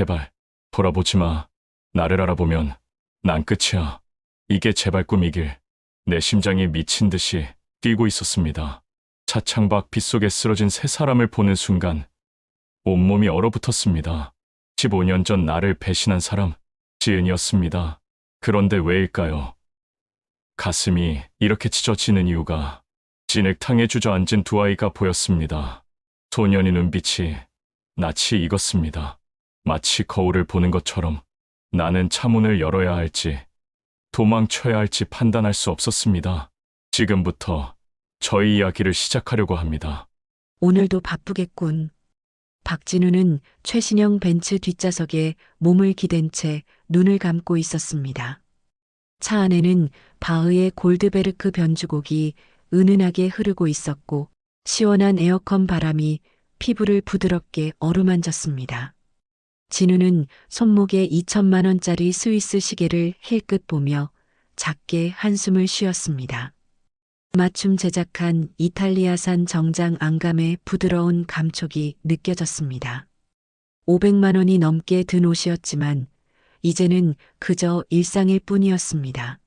제발 돌아보지 마. 나를 알아보면 난 끝이야. 이게 제발 꿈이길. 내 심장이 미친 듯이 뛰고 있었습니다. 차창 밖 빗속에 쓰러진 세 사람을 보는 순간 온몸이 얼어붙었습니다. 15년 전 나를 배신한 사람, 지은이었습니다. 그런데 왜일까요? 가슴이 이렇게 찢어지는 이유가 진흙탕에 주저앉은 두 아이가 보였습니다. 소년이 눈빛이 낯이 익었습니다. 마치 거울을 보는 것처럼 나는 차문을 열어야 할지 도망쳐야 할지 판단할 수 없었습니다. 지금부터 저희 이야기를 시작하려고 합니다. 오늘도 바쁘겠군. 박진우는 최신형 벤츠 뒷좌석에 몸을 기댄 채 눈을 감고 있었습니다. 차 안에는 바흐의 골드베르크 변주곡이 은은하게 흐르고 있었고 시원한 에어컨 바람이 피부를 부드럽게 어루만졌습니다. 진우는 손목에 2천만 원짜리 스위스 시계를 힐끗 보며 작게 한숨을 쉬었습니다. 맞춤 제작한 이탈리아산 정장 안감의 부드러운 감촉이 느껴졌습니다. 500만 원이 넘게 든 옷이었지만 이제는 그저 일상일 뿐이었습니다.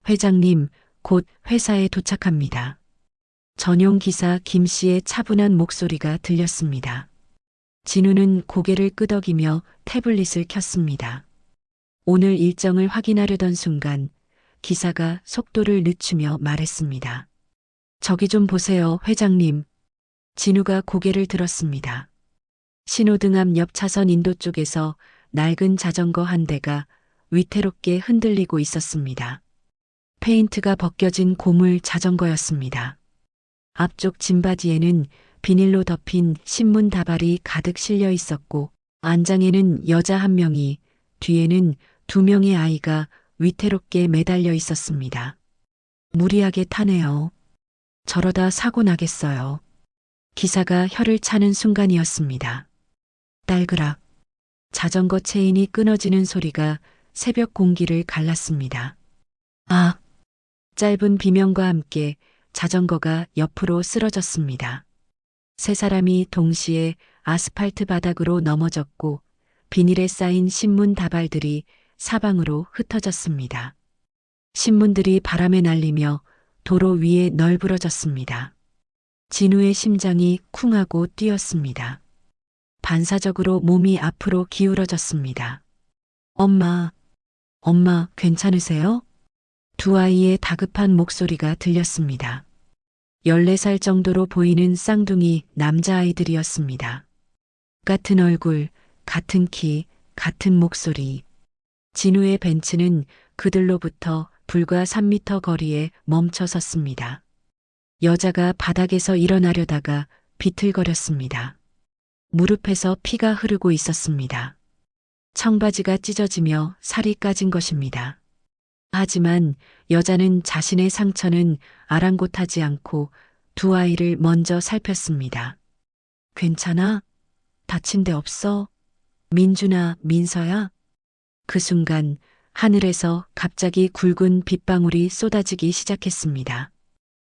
회장님, 곧 회사에 도착합니다. 전용 기사 김 씨의 차분한 목소리가 들렸습니다. 진우는 고개를 끄덕이며 태블릿을 켰습니다. 오늘 일정을 확인하려던 순간 기사가 속도를 늦추며 말했습니다. 저기 좀 보세요, 회장님. 진우가 고개를 들었습니다. 신호등 앞 옆 차선 인도 쪽에서 낡은 자전거 한 대가 위태롭게 흔들리고 있었습니다. 페인트가 벗겨진 고물 자전거였습니다. 앞쪽 짐바지에는 비닐로 덮인 신문 다발이 가득 실려 있었고 안장에는 여자 한 명이, 뒤에는 두 명의 아이가 위태롭게 매달려 있었습니다. 무리하게 타네요. 저러다 사고 나겠어요. 기사가 혀를 차는 순간이었습니다. 딸그락. 자전거 체인이 끊어지는 소리가 새벽 공기를 갈랐습니다. 아! 짧은 비명과 함께 자전거가 옆으로 쓰러졌습니다. 세 사람이 동시에 아스팔트 바닥으로 넘어졌고 비닐에 쌓인 신문 다발들이 사방으로 흩어졌습니다. 신문들이 바람에 날리며 도로 위에 널브러졌습니다. 진우의 심장이 쿵하고 뛰었습니다. 반사적으로 몸이 앞으로 기울어졌습니다. 엄마, 엄마 괜찮으세요? 두 아이의 다급한 목소리가 들렸습니다. 14살 정도로 보이는 쌍둥이 남자아이들이었습니다. 같은 얼굴, 같은 키, 같은 목소리. 진우의 벤츠는 그들로부터 불과 3미터 거리에 멈춰 섰습니다. 여자가 바닥에서 일어나려다가 비틀거렸습니다. 무릎에서 피가 흐르고 있었습니다. 청바지가 찢어지며 살이 까진 것입니다. 하지만 여자는 자신의 상처는 아랑곳하지 않고 두 아이를 먼저 살폈습니다. 괜찮아? 다친 데 없어? 민준아, 민서야? 그 순간 하늘에서 갑자기 굵은 빗방울이 쏟아지기 시작했습니다.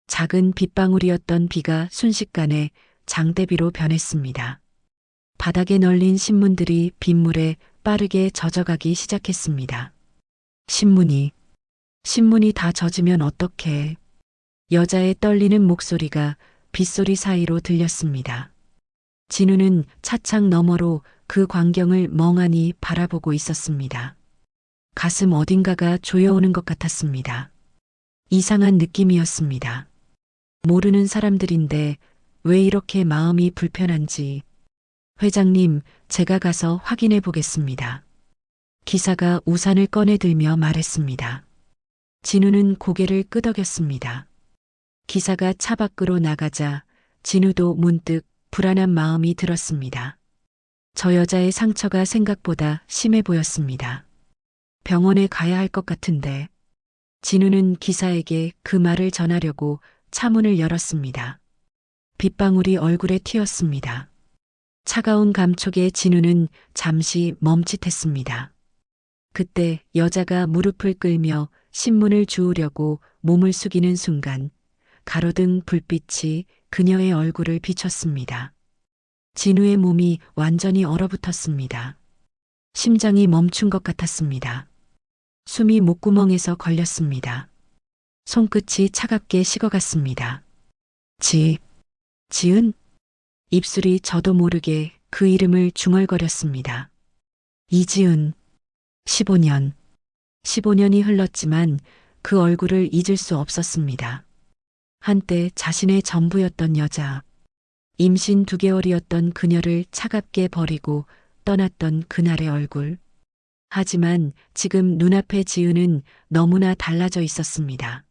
작은 빗방울이었던 비가 순식간에 장대비로 변했습니다. 바닥에 널린 신문들이 빗물에 빠르게 젖어가기 시작했습니다. 신문이 다 젖으면 어떡해. 여자의 떨리는 목소리가 빗소리 사이로 들렸습니다. 진우는 차창 너머로 그 광경을 멍하니 바라보고 있었습니다. 가슴 어딘가가 조여오는 것 같았습니다. 이상한 느낌이었습니다. 모르는 사람들인데 왜 이렇게 마음이 불편한지. 회장님, 제가 가서 확인해 보겠습니다. 기사가 우산을 꺼내들며 말했습니다. 진우는 고개를 끄덕였습니다. 기사가 차 밖으로 나가자 진우도 문득 불안한 마음이 들었습니다. 저 여자의 상처가 생각보다 심해 보였습니다. 병원에 가야 할 것 같은데. 진우는 기사에게 그 말을 전하려고 차문을 열었습니다. 빗방울이 얼굴에 튀었습니다. 차가운 감촉에 진우는 잠시 멈칫했습니다. 그때 여자가 무릎을 끌며 신문을 주우려고 몸을 숙이는 순간 가로등 불빛이 그녀의 얼굴을 비췄습니다. 진우의 몸이 완전히 얼어붙었습니다. 심장이 멈춘 것 같았습니다. 숨이 목구멍에서 걸렸습니다. 손끝이 차갑게 식어갔습니다. 지은? 입술이 저도 모르게 그 이름을 중얼거렸습니다. 이지은. 15년. 15년이 흘렀지만 그 얼굴을 잊을 수 없었습니다. 한때 자신의 전부였던 여자. 임신 2개월이었던 그녀를 차갑게 버리고 떠났던 그날의 얼굴. 하지만 지금 눈앞의 지은은 너무나 달라져 있었습니다.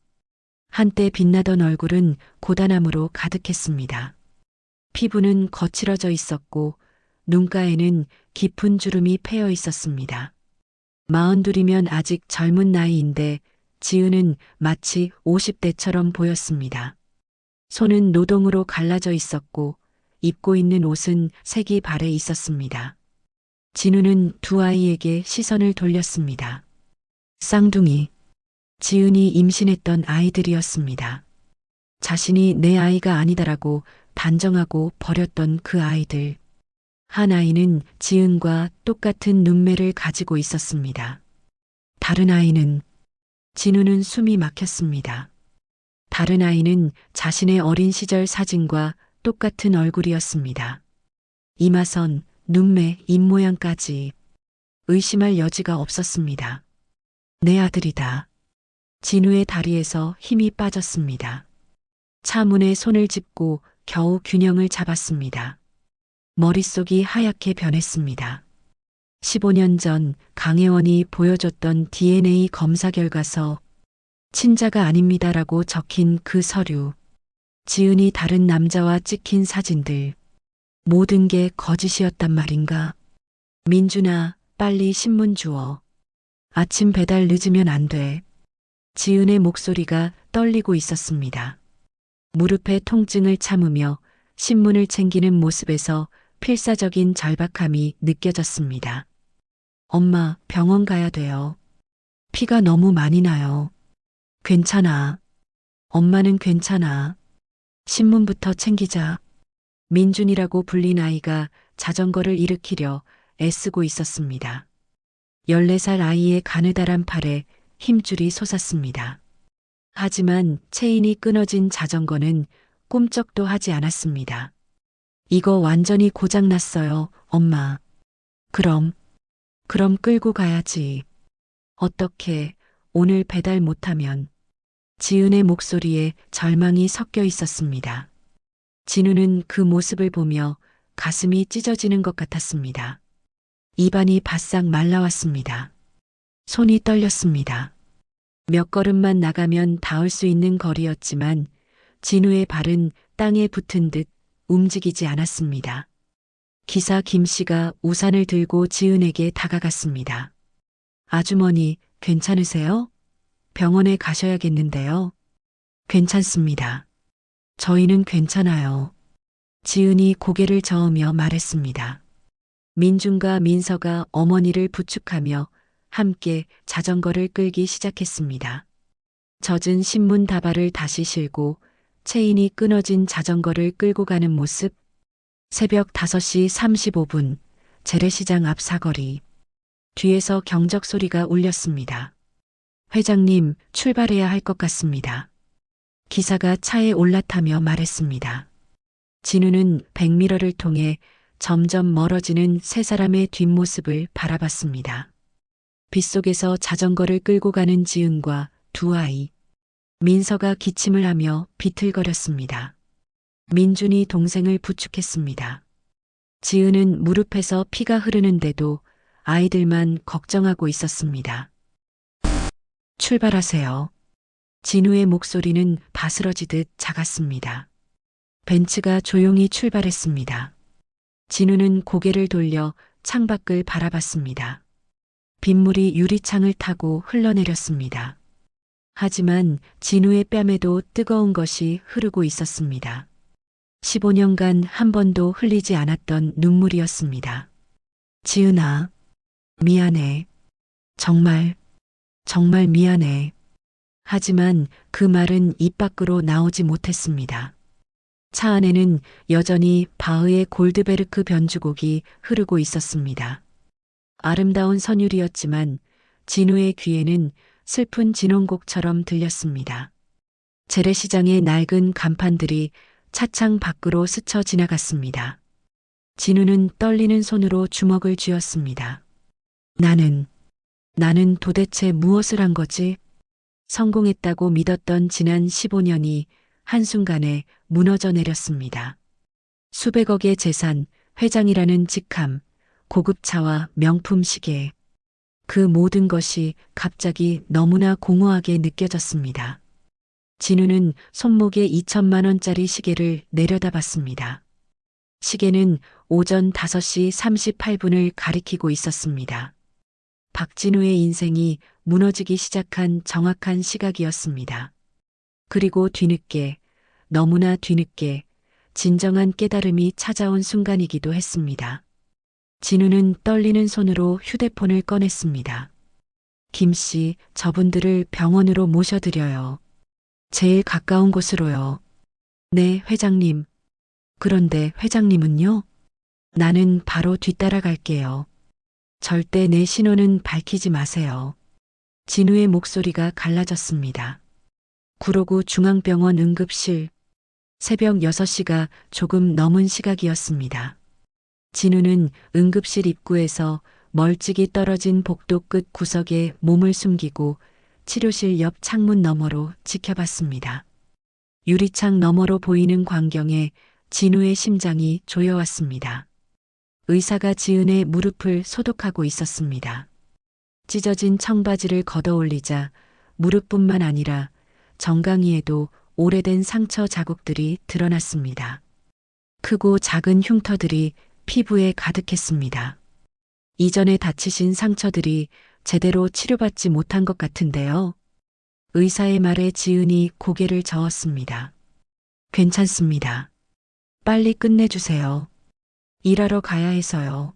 한때 빛나던 얼굴은 고단함으로 가득했습니다. 피부는 거칠어져 있었고 눈가에는 깊은 주름이 패여 있었습니다. 42이면 아직 젊은 나이인데 지은은 마치 50대처럼 보였습니다. 손은 노동으로 갈라져 있었고 입고 있는 옷은 색이 발해 있었습니다. 진우는 두 아이에게 시선을 돌렸습니다. 쌍둥이. 지은이 임신했던 아이들이었습니다. 자신이 내 아이가 아니다라고 단정하고 버렸던 그 아이들. 한 아이는 지은과 똑같은 눈매를 가지고 있었습니다. 다른 아이는 진우는 숨이 막혔습니다. 다른 아이는 자신의 어린 시절 사진과 똑같은 얼굴이었습니다. 이마선, 눈매, 입모양까지 의심할 여지가 없었습니다. 내 아들이다. 진우의 다리에서 힘이 빠졌습니다. 차문에 손을 짚고 겨우 균형을 잡았습니다. 머릿속이 하얗게 변했습니다. 15년 전 강혜원이 보여줬던 DNA 검사 결과서 친자가 아닙니다라고 적힌 그 서류. 지은이 다른 남자와 찍힌 사진들. 모든 게 거짓이었단 말인가? 민준아, 빨리 신문 주워. 아침 배달 늦으면 안 돼. 지은의 목소리가 떨리고 있었습니다. 무릎의 통증을 참으며 신문을 챙기는 모습에서 필사적인 절박함이 느껴졌습니다. 엄마, 병원 가야 돼요. 피가 너무 많이 나요. 괜찮아. 엄마는 괜찮아. 신문부터 챙기자. 민준이라고 불린 아이가 자전거를 일으키려 애쓰고 있었습니다. 14살 아이의 가느다란 팔에 힘줄이 솟았습니다. 하지만 체인이 끊어진 자전거는 꿈쩍도 하지 않았습니다. 이거 완전히 고장났어요, 엄마. 그럼 끌고 가야지. 어떻게 오늘 배달 못하면. 지은의 목소리에 절망이 섞여 있었습니다. 진우는 그 모습을 보며 가슴이 찢어지는 것 같았습니다. 입안이 바싹 말라왔습니다. 손이 떨렸습니다. 몇 걸음만 나가면 닿을 수 있는 거리였지만 진우의 발은 땅에 붙은 듯 움직이지 않았습니다. 기사 김 씨가 우산을 들고 지은에게 다가갔습니다. 아주머니, 괜찮으세요? 병원에 가셔야겠는데요. 괜찮습니다. 저희는 괜찮아요. 지은이 고개를 저으며 말했습니다. 민준과 민서가 어머니를 부축하며 함께 자전거를 끌기 시작했습니다. 젖은 신문 다발을 다시 실고 체인이 끊어진 자전거를 끌고 가는 모습. 새벽 5시 35분 재래시장 앞 사거리. 뒤에서 경적 소리가 울렸습니다. 회장님, 출발해야 할 것 같습니다. 기사가 차에 올라타며 말했습니다. 진우는 백미러를 통해 점점 멀어지는 세 사람의 뒷모습을 바라봤습니다. 빗속에서 자전거를 끌고 가는 지은과 두 아이. 민서가 기침을 하며 비틀거렸습니다. 민준이 동생을 부축했습니다. 지은은 무릎에서 피가 흐르는데도 아이들만 걱정하고 있었습니다. 출발하세요. 진우의 목소리는 바스러지듯 작았습니다. 벤츠가 조용히 출발했습니다. 진우는 고개를 돌려 창밖을 바라봤습니다. 빗물이 유리창을 타고 흘러내렸습니다. 하지만 진우의 뺨에도 뜨거운 것이 흐르고 있었습니다. 15년간 한 번도 흘리지 않았던 눈물이었습니다. 지은아, 미안해. 정말 미안해. 하지만 그 말은 입 밖으로 나오지 못했습니다. 차 안에는 여전히 바흐의 골드베르크 변주곡이 흐르고 있었습니다. 아름다운 선율이었지만 진우의 귀에는 슬픈 진홍곡처럼 들렸습니다. 재래시장의 낡은 간판들이 차창 밖으로 스쳐 지나갔습니다. 진우는 떨리는 손으로 주먹을 쥐었습니다. 나는 도대체 무엇을 한 거지? 성공했다고 믿었던 지난 15년이 한순간에 무너져 내렸습니다. 수백억의 재산, 회장이라는 직함, 고급차와 명품 시계. 그 모든 것이 갑자기 너무나 공허하게 느껴졌습니다. 진우는 손목에 2천만 원짜리 시계를 내려다봤습니다. 시계는 오전 5시 38분을 가리키고 있었습니다. 박진우의 인생이 무너지기 시작한 정확한 시각이었습니다. 그리고 뒤늦게, 너무나 뒤늦게 진정한 깨달음이 찾아온 순간이기도 했습니다. 진우는 떨리는 손으로 휴대폰을 꺼냈습니다. 김 씨, 저분들을 병원으로 모셔드려요. 제일 가까운 곳으로요. 네, 회장님. 그런데 회장님은요? 나는 바로 뒤따라갈게요. 절대 내 신원은 밝히지 마세요. 진우의 목소리가 갈라졌습니다. 구로구 중앙병원 응급실. 새벽 6시가 조금 넘은 시각이었습니다. 진우는 응급실 입구에서 멀찍이 떨어진 복도 끝 구석에 몸을 숨기고 치료실 옆 창문 너머로 지켜봤습니다. 유리창 너머로 보이는 광경에 진우의 심장이 조여왔습니다. 의사가 지은의 무릎을 소독하고 있었습니다. 찢어진 청바지를 걷어올리자 무릎뿐만 아니라 정강이에도 오래된 상처 자국들이 드러났습니다. 크고 작은 흉터들이 피부에 가득했습니다. 이전에 다치신 상처들이 제대로 치료받지 못한 것 같은데요. 의사의 말에 지은이 고개를 저었습니다. 괜찮습니다. 빨리 끝내주세요. 일하러 가야 해서요.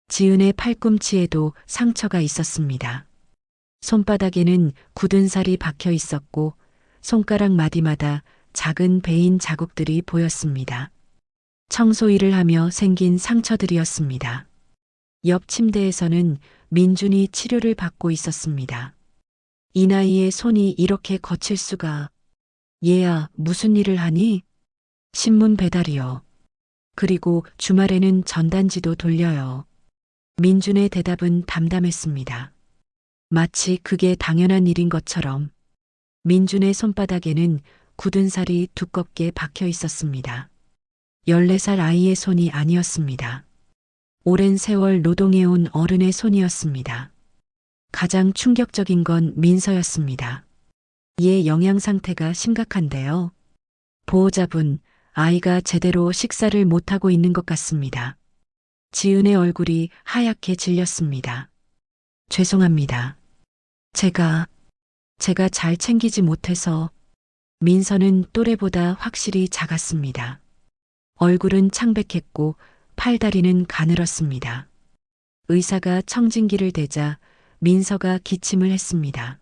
지은의 팔꿈치에도 상처가 있었습니다. 손바닥에는 굳은 살이 박혀 있었고 손가락 마디마다 작은 베인 자국들이 보였습니다. 청소 일을 하며 생긴 상처들이었습니다. 옆 침대에서는 민준이 치료를 받고 있었습니다. 이 나이에 손이 이렇게 거칠 수가. 얘야, 무슨 일을 하니? 신문 배달이요. 그리고 주말에는 전단지도 돌려요. 민준의 대답은 담담했습니다. 마치 그게 당연한 일인 것처럼. 민준의 손바닥에는 굳은 살이 두껍게 박혀 있었습니다. 14살 아이의 손이 아니었습니다. 오랜 세월 노동해온 어른의 손이었습니다. 가장 충격적인 건 민서였습니다. 얘 영양 상태가 심각한데요. 보호자분, 아이가 제대로 식사를 못하고 있는 것 같습니다. 지은의 얼굴이 하얗게 질렸습니다. 죄송합니다. 제가 잘 챙기지 못해서. 민서는 또래보다 확실히 작았습니다. 얼굴은 창백했고 팔다리는 가늘었습니다. 의사가 청진기를 대자 민서가 기침을 했습니다.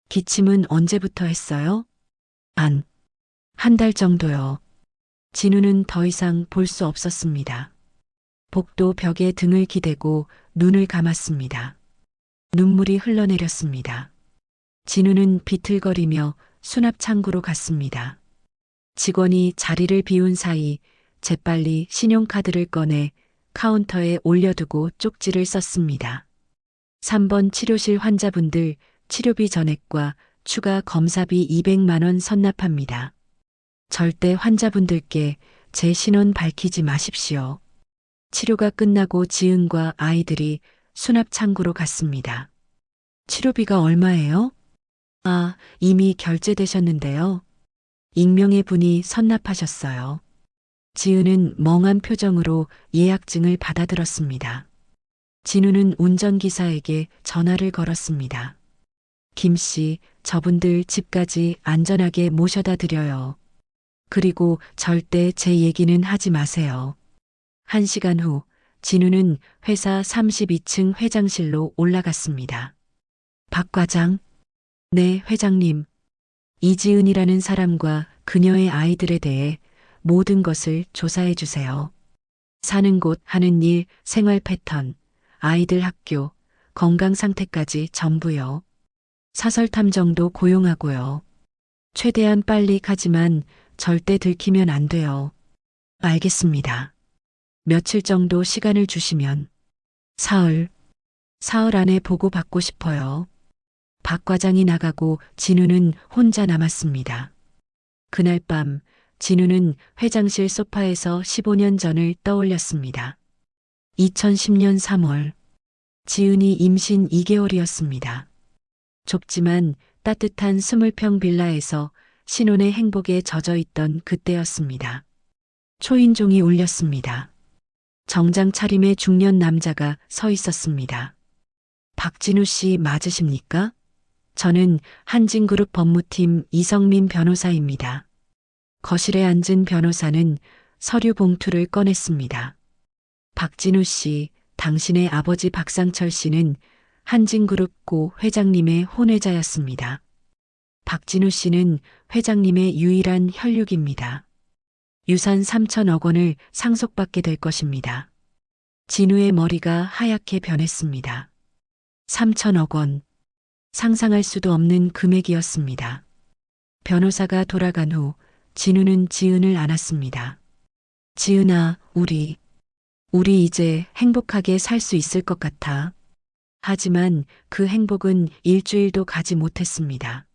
기침은 언제부터 했어요? 한 달 정도요. 진우는 더 이상 볼 수 없었습니다. 복도 벽에 등을 기대고 눈을 감았습니다. 눈물이 흘러내렸습니다. 진우는 비틀거리며 수납 창구로 갔습니다. 직원이 자리를 비운 사이 재빨리 신용카드를 꺼내 카운터에 올려두고 쪽지를 썼습니다. 3번 치료실 환자분들 치료비 전액과 추가 검사비 200만 원 선납합니다. 절대 환자분들께 제 신원 밝히지 마십시오. 치료가 끝나고 지은과 아이들이 수납 창구로 갔습니다. 치료비가 얼마예요? 이미 결제되셨는데요. 익명의 분이 선납하셨어요. 지은은 멍한 표정으로 예약증을 받아들었습니다. 진우는 운전기사에게 전화를 걸었습니다. 김 씨, 저분들 집까지 안전하게 모셔다 드려요. 그리고 절대 제 얘기는 하지 마세요. 1시간 후 진우는 회사 32층 회장실로 올라갔습니다. 박 과장? 네, 회장님. 이지은이라는 사람과 그녀의 아이들에 대해 모든 것을 조사해 주세요. 사는 곳, 하는 일, 생활 패턴, 아이들 학교, 건강 상태까지 전부요. 사설 탐정도 고용하고요. 최대한 빨리 가지만 절대 들키면 안 돼요. 알겠습니다. 며칠 정도 시간을 주시면 사흘 안에 보고 받고 싶어요. 박 과장이 나가고 진우는 혼자 남았습니다. 그날 밤 진우는 회장실 소파에서 15년 전을 떠올렸습니다. 2010년 3월 지은이 임신 2개월이었습니다. 좁지만 따뜻한 20평 빌라에서 신혼의 행복에 젖어 있던 그때였습니다. 초인종이 울렸습니다. 정장 차림의 중년 남자가 서 있었습니다. 박진우 씨 맞으십니까? 저는 한진그룹 법무팀 이성민 변호사입니다. 거실에 앉은 변호사는 서류 봉투를 꺼냈습니다. 박진우 씨, 당신의 아버지 박상철 씨는 한진그룹 고 회장님의 혼외자였습니다. 박진우 씨는 회장님의 유일한 혈육입니다. 유산 3천억 원을 상속받게 될 것입니다. 진우의 머리가 하얗게 변했습니다. 3천억 원. 상상할 수도 없는 금액이었습니다. 변호사가 돌아간 후 진우는 지은을 안았습니다. 지은아, 우리 이제 행복하게 살 수 있을 것 같아. 하지만 그 행복은 일주일도 가지 못했습니다.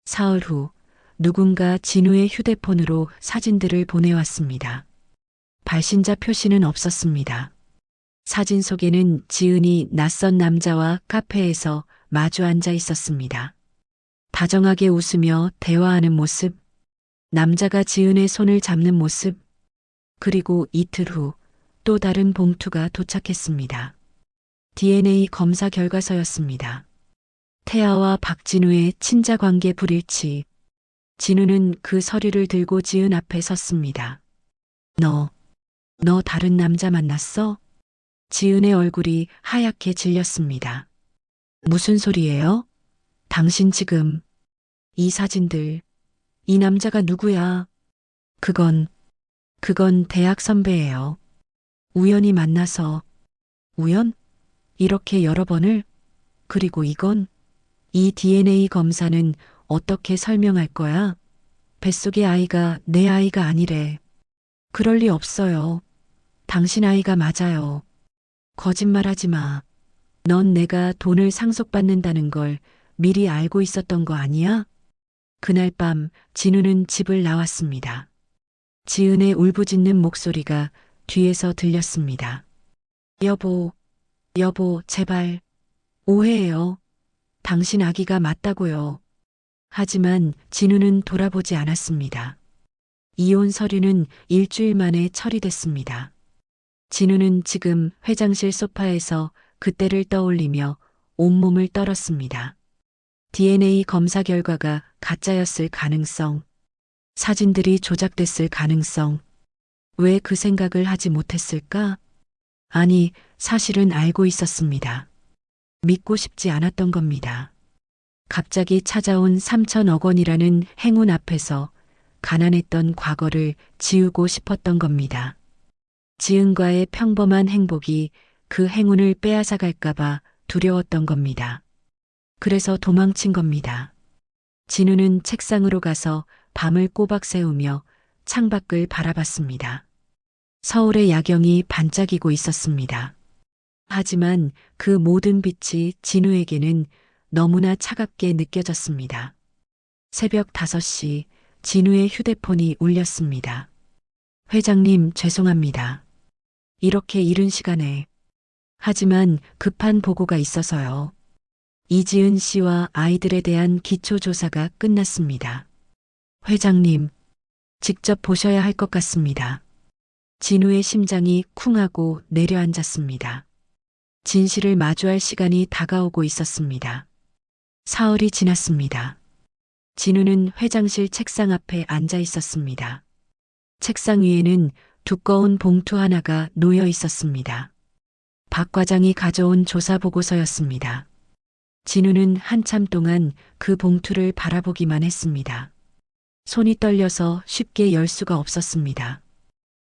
사흘 후 누군가 진우의 휴대폰으로 사진들을 보내왔습니다. 발신자 표시는 없었습니다. 사진 속에는 지은이 낯선 남자와 카페에서 마주 앉아 있었습니다. 다정하게 웃으며 대화하는 모습, 남자가 지은의 손을 잡는 모습, 그리고 이틀 후 또 다른 봉투가 도착했습니다. DNA 검사 결과서였습니다. 태아와 박진우의 친자 관계 불일치. 진우는 그 서류를 들고 지은 앞에 섰습니다. 너 다른 남자 만났어? 지은의 얼굴이 하얗게 질렸습니다. 무슨 소리예요? 당신 지금 이 사진들, 이 남자가 누구야? 그건 대학 선배예요. 우연히 만나서. 우연? 이렇게 여러 번을? 그리고 이 DNA 검사는 어떻게 설명할 거야? 뱃속의 아이가 내 아이가 아니래. 그럴 리 없어요. 당신 아이가 맞아요. 거짓말하지 마. 넌 내가 돈을 상속받는다는 걸 미리 알고 있었던 거 아니야? 그날 밤 진우는 집을 나왔습니다. 지은의 울부짖는 목소리가 뒤에서 들렸습니다. 여보, 제발. 오해해요. 당신 아기가 맞다고요. 하지만 진우는 돌아보지 않았습니다. 이혼 서류는 일주일 만에 처리됐습니다. 진우는 지금 회장실 소파에서 그때를 떠올리며 온몸을 떨었습니다. DNA 검사 결과가 가짜였을 가능성, 사진들이 조작됐을 가능성, 왜 그 생각을 하지 못했을까? 아니, 사실은 알고 있었습니다. 믿고 싶지 않았던 겁니다. 갑자기 찾아온 3천억 원이라는 행운 앞에서 가난했던 과거를 지우고 싶었던 겁니다. 지은과의 평범한 행복이 그 행운을 빼앗아 갈까봐 두려웠던 겁니다. 그래서 도망친 겁니다. 진우는 책상으로 가서 밤을 꼬박 새우며 창밖을 바라봤습니다. 서울의 야경이 반짝이고 있었습니다. 하지만 그 모든 빛이 진우에게는 너무나 차갑게 느껴졌습니다. 새벽 5시 진우의 휴대폰이 울렸습니다. 회장님, 죄송합니다. 이렇게 이른 시간에. 하지만 급한 보고가 있어서요. 이지은 씨와 아이들에 대한 기초조사가 끝났습니다. 회장님, 직접 보셔야 할 것 같습니다. 진우의 심장이 쿵하고 내려앉았습니다. 진실을 마주할 시간이 다가오고 있었습니다. 사흘이 지났습니다. 진우는 회장실 책상 앞에 앉아 있었습니다. 책상 위에는 두꺼운 봉투 하나가 놓여 있었습니다. 박 과장이 가져온 조사 보고서였습니다. 진우는 한참 동안 그 봉투를 바라보기만 했습니다. 손이 떨려서 쉽게 열 수가 없었습니다.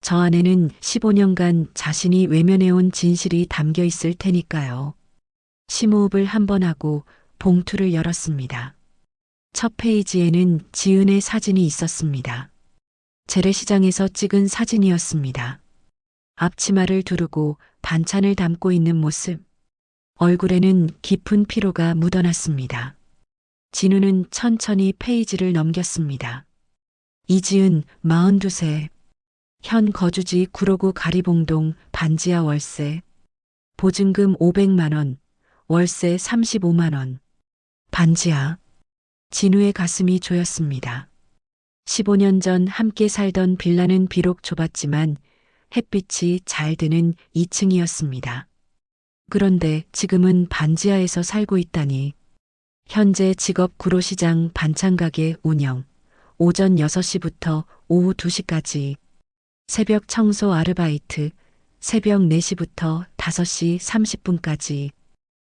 저 안에는 15년간 자신이 외면해온 진실이 담겨 있을 테니까요. 심호흡을 한 번 하고 봉투를 열었습니다. 첫 페이지에는 지은의 사진이 있었습니다. 재래시장에서 찍은 사진이었습니다. 앞치마를 두르고 반찬을 담고 있는 모습. 얼굴에는 깊은 피로가 묻어났습니다. 진우는 천천히 페이지를 넘겼습니다. 이지은 42세. 현 거주지 구로구 가리봉동 반지하 월세. 보증금 500만 원. 월세 35만 원. 반지하. 진우의 가슴이 조였습니다. 15년 전 함께 살던 빌라는 비록 좁았지만 햇빛이 잘 드는 2층이었습니다. 그런데 지금은 반지하에서 살고 있다니. 현재 직업 구로시장 반찬가게 운영. 오전 6시부터 오후 2시까지. 새벽 청소 아르바이트. 새벽 4시부터 5시 30분까지.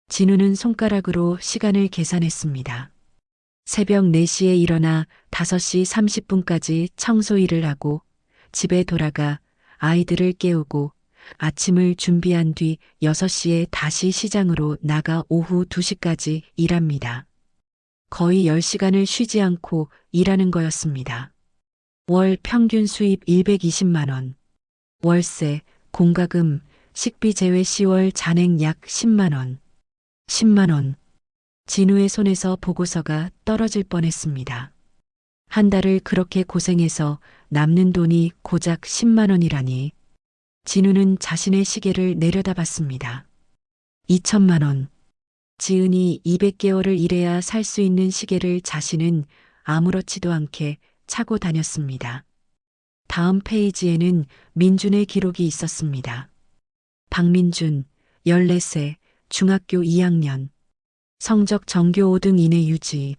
진우는 손가락으로 시간을 계산했습니다. 새벽 4시에 일어나 5시 30분까지 청소 일을 하고 집에 돌아가 아이들을 깨우고 아침을 준비한 뒤 6시에 다시 시장으로 나가 오후 2시까지 일합니다. 거의 10시간을 쉬지 않고 일하는 거였습니다. 월 평균 수입 120만 원. 월세, 공과금, 식비 제외 10월 잔액 약 10만 원. 10만 원. 진우의 손에서 보고서가 떨어질 뻔했습니다. 한 달을 그렇게 고생해서 남는 돈이 고작 10만 원이라니. 진우는 자신의 시계를 내려다봤습니다. 2천만 원. 지은이 200개월을 일해야 살 수 있는 시계를 자신은 아무렇지도 않게 차고 다녔습니다. 다음 페이지에는 민준의 기록이 있었습니다. 박민준, 14세, 중학교 2학년. 성적 전교 5등 이내 유지.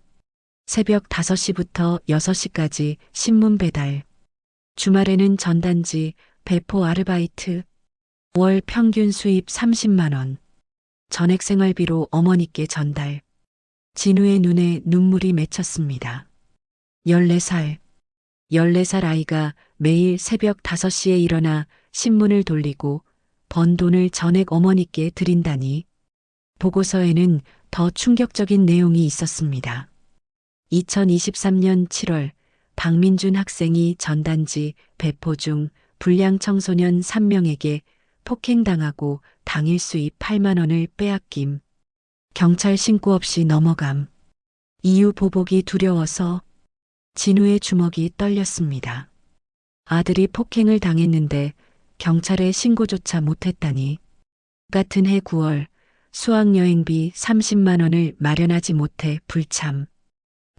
새벽 5시부터 6시까지 신문 배달. 주말에는 전단지, 배포 아르바이트. 월 평균 수입 30만 원. 전액 생활비로 어머니께 전달. 진우의 눈에 눈물이 맺혔습니다. 14살. 14살 아이가 매일 새벽 5시에 일어나 신문을 돌리고 번 돈을 전액 어머니께 드린다니. 보고서에는 더 충격적인 내용이 있었습니다. 2023년 7월 박민준 학생이 전단지 배포 중 불량 청소년 3명에게 폭행당하고 당일 수입 8만 원을 빼앗김. 경찰 신고 없이 넘어감. 이유 보복이 두려워서. 진우의 주먹이 떨렸습니다. 아들이 폭행을 당했는데 경찰에 신고조차 못했다니. 같은 해 9월 수학여행비 30만 원을 마련하지 못해 불참.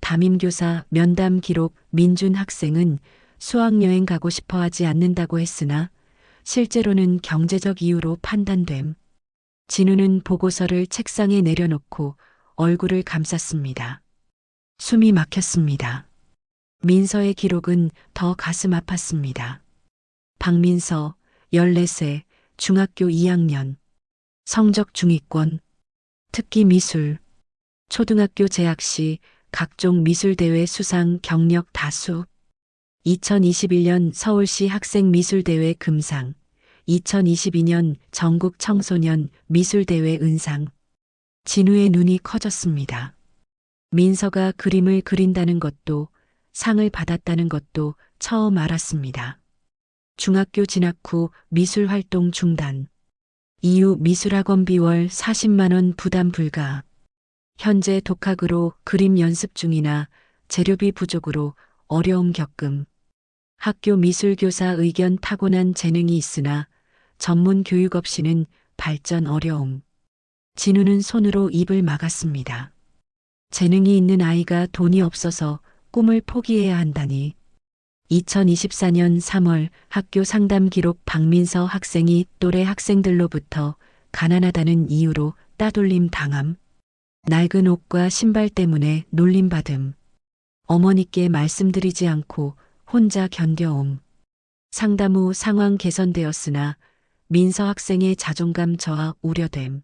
담임교사 면담 기록 민준 학생은 수학여행 가고 싶어 하지 않는다고 했으나 실제로는 경제적 이유로 판단됨. 진우는 보고서를 책상에 내려놓고 얼굴을 감쌌습니다. 숨이 막혔습니다. 민서의 기록은 더 가슴 아팠습니다. 박민서, 14세, 중학교 2학년. 성적 중위권. 특기 미술. 초등학교 재학 시 각종 미술대회 수상 경력 다수. 2021년 서울시 학생미술대회 금상. 2022년 전국 청소년 미술대회 은상. 진우의 눈이 커졌습니다. 민서가 그림을 그린다는 것도 상을 받았다는 것도 처음 알았습니다. 중학교 진학 후 미술활동 중단. 이후 미술학원비 월 40만 원 부담 불가. 현재 독학으로 그림 연습 중이나 재료비 부족으로 어려움 겪음. 학교 미술교사 의견 타고난 재능이 있으나 전문 교육 없이는 발전 어려움. 진우는 손으로 입을 막았습니다. 재능이 있는 아이가 돈이 없어서 꿈을 포기해야 한다니. 2024년 3월 학교 상담 기록 박민서 학생이 또래 학생들로부터 가난하다는 이유로 따돌림 당함. 낡은 옷과 신발 때문에 놀림받음. 어머니께 말씀드리지 않고 혼자 견뎌옴. 상담 후 상황 개선되었으나 민서 학생의 자존감 저하 우려됨.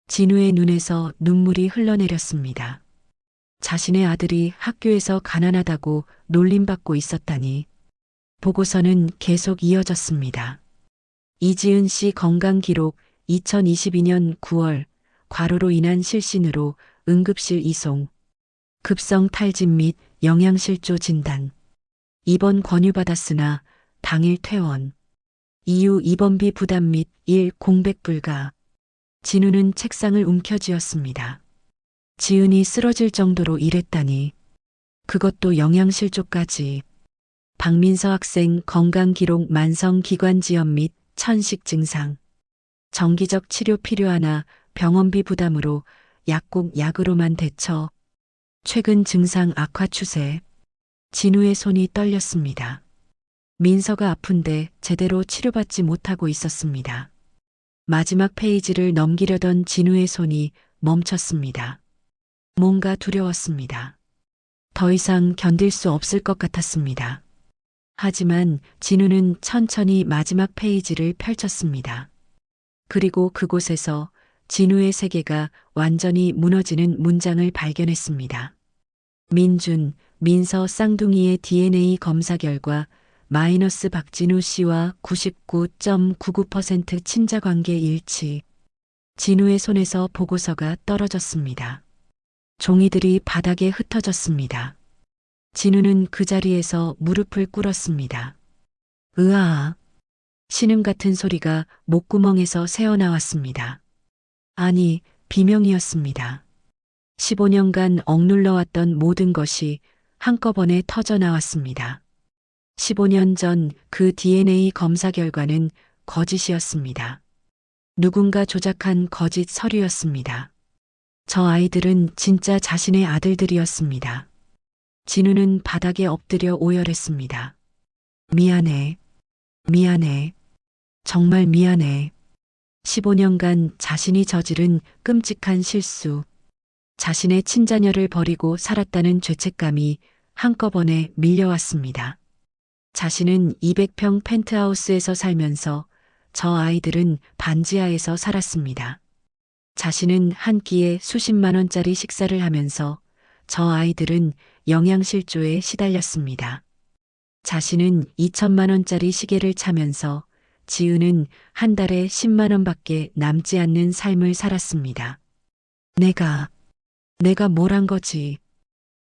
진우의 눈에서 눈물이 흘러내렸습니다. 자신의 아들이 학교에서 가난하다고 놀림받고 있었다니. 보고서는 계속 이어졌습니다. 이지은 씨 건강 기록 2022년 9월 과로로 인한 실신으로 응급실 이송, 급성 탈진 및 영양실조 진단, 입원 권유받았으나 당일 퇴원, 이후 입원비 부담 및 일 공백 불가. 진우는 책상을 움켜쥐었습니다. 지은이 쓰러질 정도로 일했다니. 그것도 영양실조까지. 박민서 학생 건강기록 만성기관지염 및 천식 증상. 정기적 치료 필요하나 병원비 부담으로 약국 약으로만 대처. 최근 증상 악화 추세. 진우의 손이 떨렸습니다. 민서가 아픈데 제대로 치료받지 못하고 있었습니다. 마지막 페이지를 넘기려던 진우의 손이 멈췄습니다. 뭔가 두려웠습니다. 더 이상 견딜 수 없을 것 같았습니다. 하지만 진우는 천천히 마지막 페이지를 펼쳤습니다. 그리고 그곳에서 진우의 세계가 완전히 무너지는 문장을 발견했습니다. 민준, 민서 쌍둥이의 DNA 검사 결과 마이너스 박진우 씨와 99.99% 친자관계 일치. 진우의 손에서 보고서가 떨어졌습니다. 종이들이 바닥에 흩어졌습니다. 진우는 그 자리에서 무릎을 꿇었습니다. 으아! 신음 같은 소리가 목구멍에서 새어나왔습니다. 아니, 비명이었습니다. 15년간 억눌러왔던 모든 것이 한꺼번에 터져나왔습니다. 15년 전 그 DNA 검사 결과는 거짓이었습니다. 누군가 조작한 거짓 서류였습니다. 저 아이들은 진짜 자신의 아들들이었습니다. 진우는 바닥에 엎드려 오열했습니다. 미안해. 미안해. 정말 미안해. 15년간 자신이 저지른 끔찍한 실수. 자신의 친자녀를 버리고 살았다는 죄책감이 한꺼번에 밀려왔습니다. 자신은 200평 펜트하우스에서 살면서 저 아이들은 반지하에서 살았습니다. 자신은 한 끼에 수십만 원짜리 식사를 하면서 저 아이들은 영양실조에 시달렸습니다. 자신은 2천만 원짜리 시계를 차면서 지은은 한 달에 10만 원밖에 남지 않는 삶을 살았습니다. 내가 뭘 한 거지?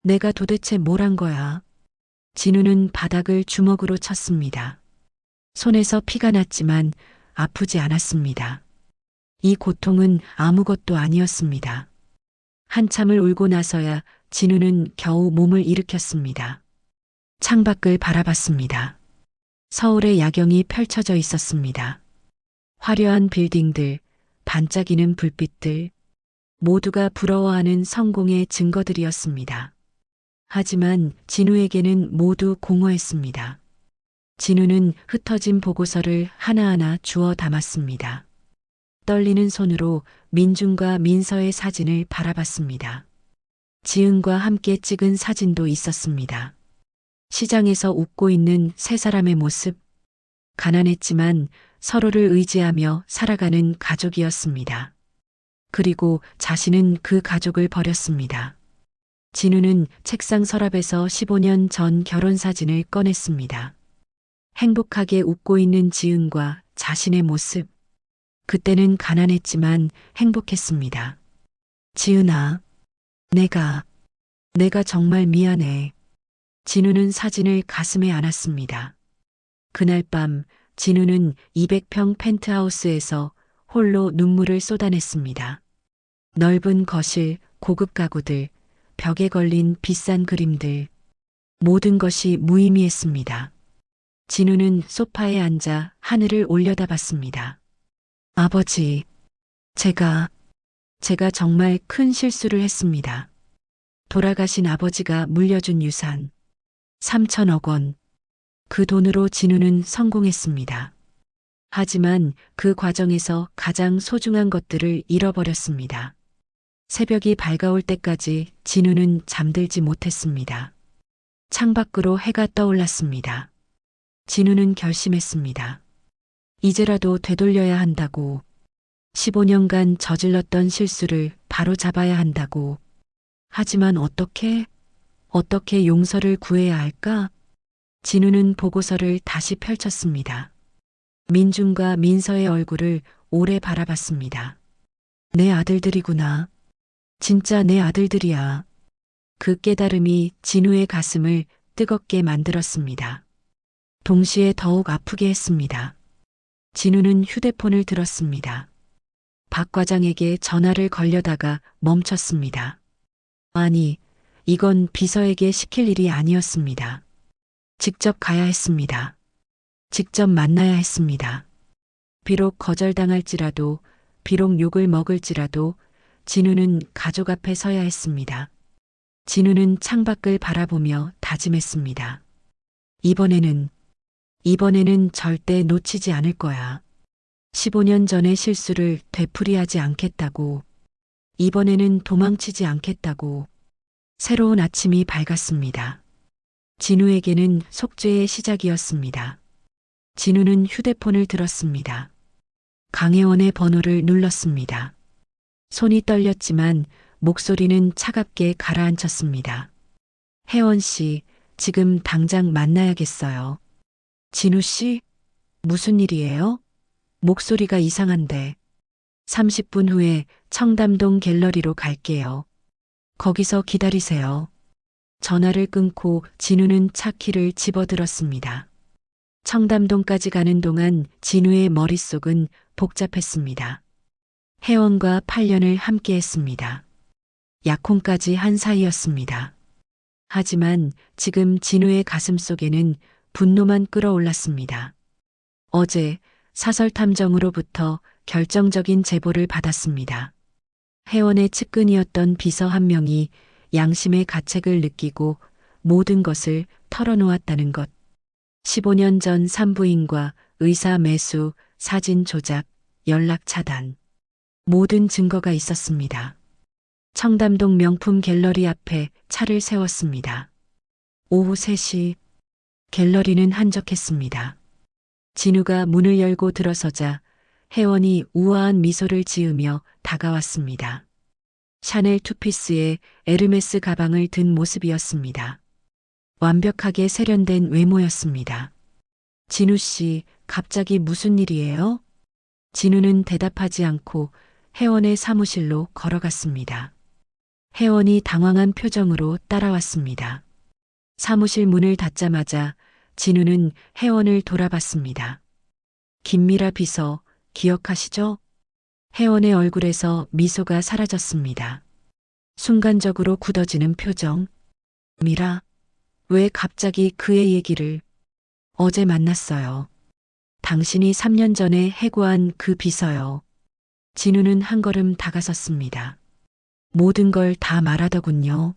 내가 도대체 뭘 한 거야? 진우는 바닥을 주먹으로 쳤습니다. 손에서 피가 났지만 아프지 않았습니다. 이 고통은 아무것도 아니었습니다. 한참을 울고 나서야 진우는 겨우 몸을 일으켰습니다. 창밖을 바라봤습니다. 서울의 야경이 펼쳐져 있었습니다. 화려한 빌딩들, 반짝이는 불빛들, 모두가 부러워하는 성공의 증거들이었습니다. 하지만 진우에게는 모두 공허했습니다. 진우는 흩어진 보고서를 하나하나 주워 담았습니다. 떨리는 손으로 민준과 민서의 사진을 바라봤습니다. 지은과 함께 찍은 사진도 있었습니다. 시장에서 웃고 있는 세 사람의 모습, 가난했지만 서로를 의지하며 살아가는 가족이었습니다. 그리고 자신은 그 가족을 버렸습니다. 진우는 책상 서랍에서 15년 전 결혼 사진을 꺼냈습니다. 행복하게 웃고 있는 지은과 자신의 모습. 그때는 가난했지만 행복했습니다. 지은아, 내가 정말 미안해. 진우는 사진을 가슴에 안았습니다. 그날 밤 진우는 200평 펜트하우스에서 홀로 눈물을 쏟아냈습니다. 넓은 거실, 고급 가구들, 벽에 걸린 비싼 그림들, 모든 것이 무의미했습니다. 진우는 소파에 앉아 하늘을 올려다봤습니다. 아버지, 제가 정말 큰 실수를 했습니다. 돌아가신 아버지가 물려준 유산, 3천억 원. 그 돈으로 진우는 성공했습니다. 하지만 그 과정에서 가장 소중한 것들을 잃어버렸습니다. 새벽이 밝아올 때까지 진우는 잠들지 못했습니다. 창밖으로 해가 떠올랐습니다. 진우는 결심했습니다. 이제라도 되돌려야 한다고. 15년간 저질렀던 실수를 바로 잡아야 한다고. 하지만 어떻게 용서를 구해야 할까? 진우는 보고서를 다시 펼쳤습니다. 민준과 민서의 얼굴을 오래 바라봤습니다. 내 아들들이구나. 진짜 내 아들들이야. 그 깨달음이 진우의 가슴을 뜨겁게 만들었습니다. 동시에 더욱 아프게 했습니다. 진우는 휴대폰을 들었습니다. 박 과장에게 전화를 걸려다가 멈췄습니다. 아니, 이건 비서에게 시킬 일이 아니었습니다. 직접 가야 했습니다. 직접 만나야 했습니다. 비록 거절당할지라도, 비록 욕을 먹을지라도 진우는 가족 앞에 서야 했습니다. 진우는 창밖을 바라보며 다짐했습니다. 이번에는 절대 놓치지 않을 거야. 15년 전의 실수를 되풀이하지 않겠다고. 이번에는 도망치지 않겠다고. 새로운 아침이 밝았습니다. 진우에게는 속죄의 시작이었습니다. 진우는 휴대폰을 들었습니다. 강혜원의 번호를 눌렀습니다. 손이 떨렸지만 목소리는 차갑게 가라앉혔습니다. 혜원 씨, 지금 당장 만나야겠어요. 진우 씨? 무슨 일이에요? 목소리가 이상한데. 30분 후에 청담동 갤러리로 갈게요. 거기서 기다리세요. 전화를 끊고 진우는 차 키를 집어들었습니다. 청담동까지 가는 동안 진우의 머릿속은 복잡했습니다. 혜원과 8년을 함께했습니다. 약혼까지 한 사이였습니다. 하지만 지금 진우의 가슴 속에는 분노만 끓어올랐습니다. 어제 사설탐정으로부터 결정적인 제보를 받았습니다. 혜원의 측근이었던 비서 한 명이 양심의 가책을 느끼고 모든 것을 털어놓았다는 것. 15년 전 산부인과 의사 매수, 사진 조작, 연락 차단. 모든 증거가 있었습니다. 청담동 명품 갤러리 앞에 차를 세웠습니다. 오후 3시 갤러리는 한적했습니다. 진우가 문을 열고 들어서자 혜원이 우아한 미소를 지으며 다가왔습니다. 샤넬 투피스에 에르메스 가방을 든 모습이었습니다. 완벽하게 세련된 외모였습니다. 진우 씨, 갑자기 무슨 일이에요? 진우는 대답하지 않고 혜원의 사무실로 걸어갔습니다. 혜원이 당황한 표정으로 따라왔습니다. 사무실 문을 닫자마자 진우는 혜원을 돌아봤습니다. 김미라 비서, 기억하시죠? 혜원의 얼굴에서 미소가 사라졌습니다. 순간적으로 굳어지는 표정. 미라, 왜 갑자기 그의 얘기를? 어제 만났어요. 당신이 3년 전에 해고한 그 비서요. 진우는 한 걸음 다가섰습니다. 모든 걸 다 말하더군요.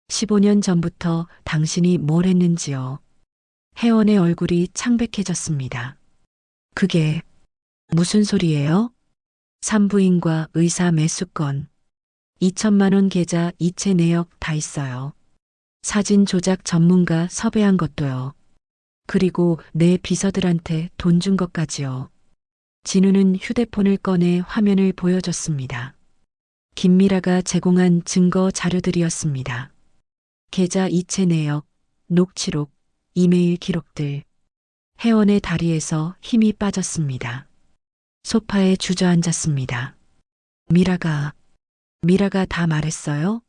15년 전부터 당신이 뭘 했는지요. 혜원의 얼굴이 창백해졌습니다. 그게 무슨 소리예요? 산부인과 의사 매수건, 2천만 원 계좌 이체 내역 다 있어요. 사진 조작 전문가 섭외한 것도요. 그리고 내 비서들한테 돈 준 것까지요. 진우는 휴대폰을 꺼내 화면을 보여줬습니다. 김미라가 제공한 증거 자료들이었습니다. 계좌 이체 내역, 녹취록, 이메일 기록들. 혜원의 다리에서 힘이 빠졌습니다. 소파에 주저앉았습니다. 미라가 다 말했어요?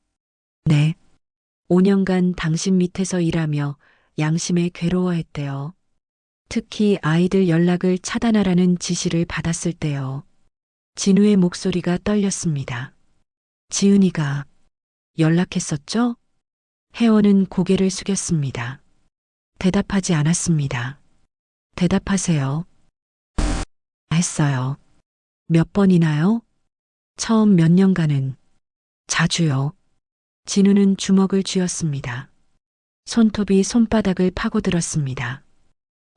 네. 5년간 당신 밑에서 일하며 양심에 괴로워했대요. 특히 아이들 연락을 차단하라는 지시를 받았을 때요. 진우의 목소리가 떨렸습니다. 지은이가 연락했었죠? 혜원은 고개를 숙였습니다. 대답하지 않았습니다. 대답하세요. 했어요. 몇 번이나요? 처음 몇 년간은. 자주요. 진우는 주먹을 쥐었습니다. 손톱이 손바닥을 파고들었습니다.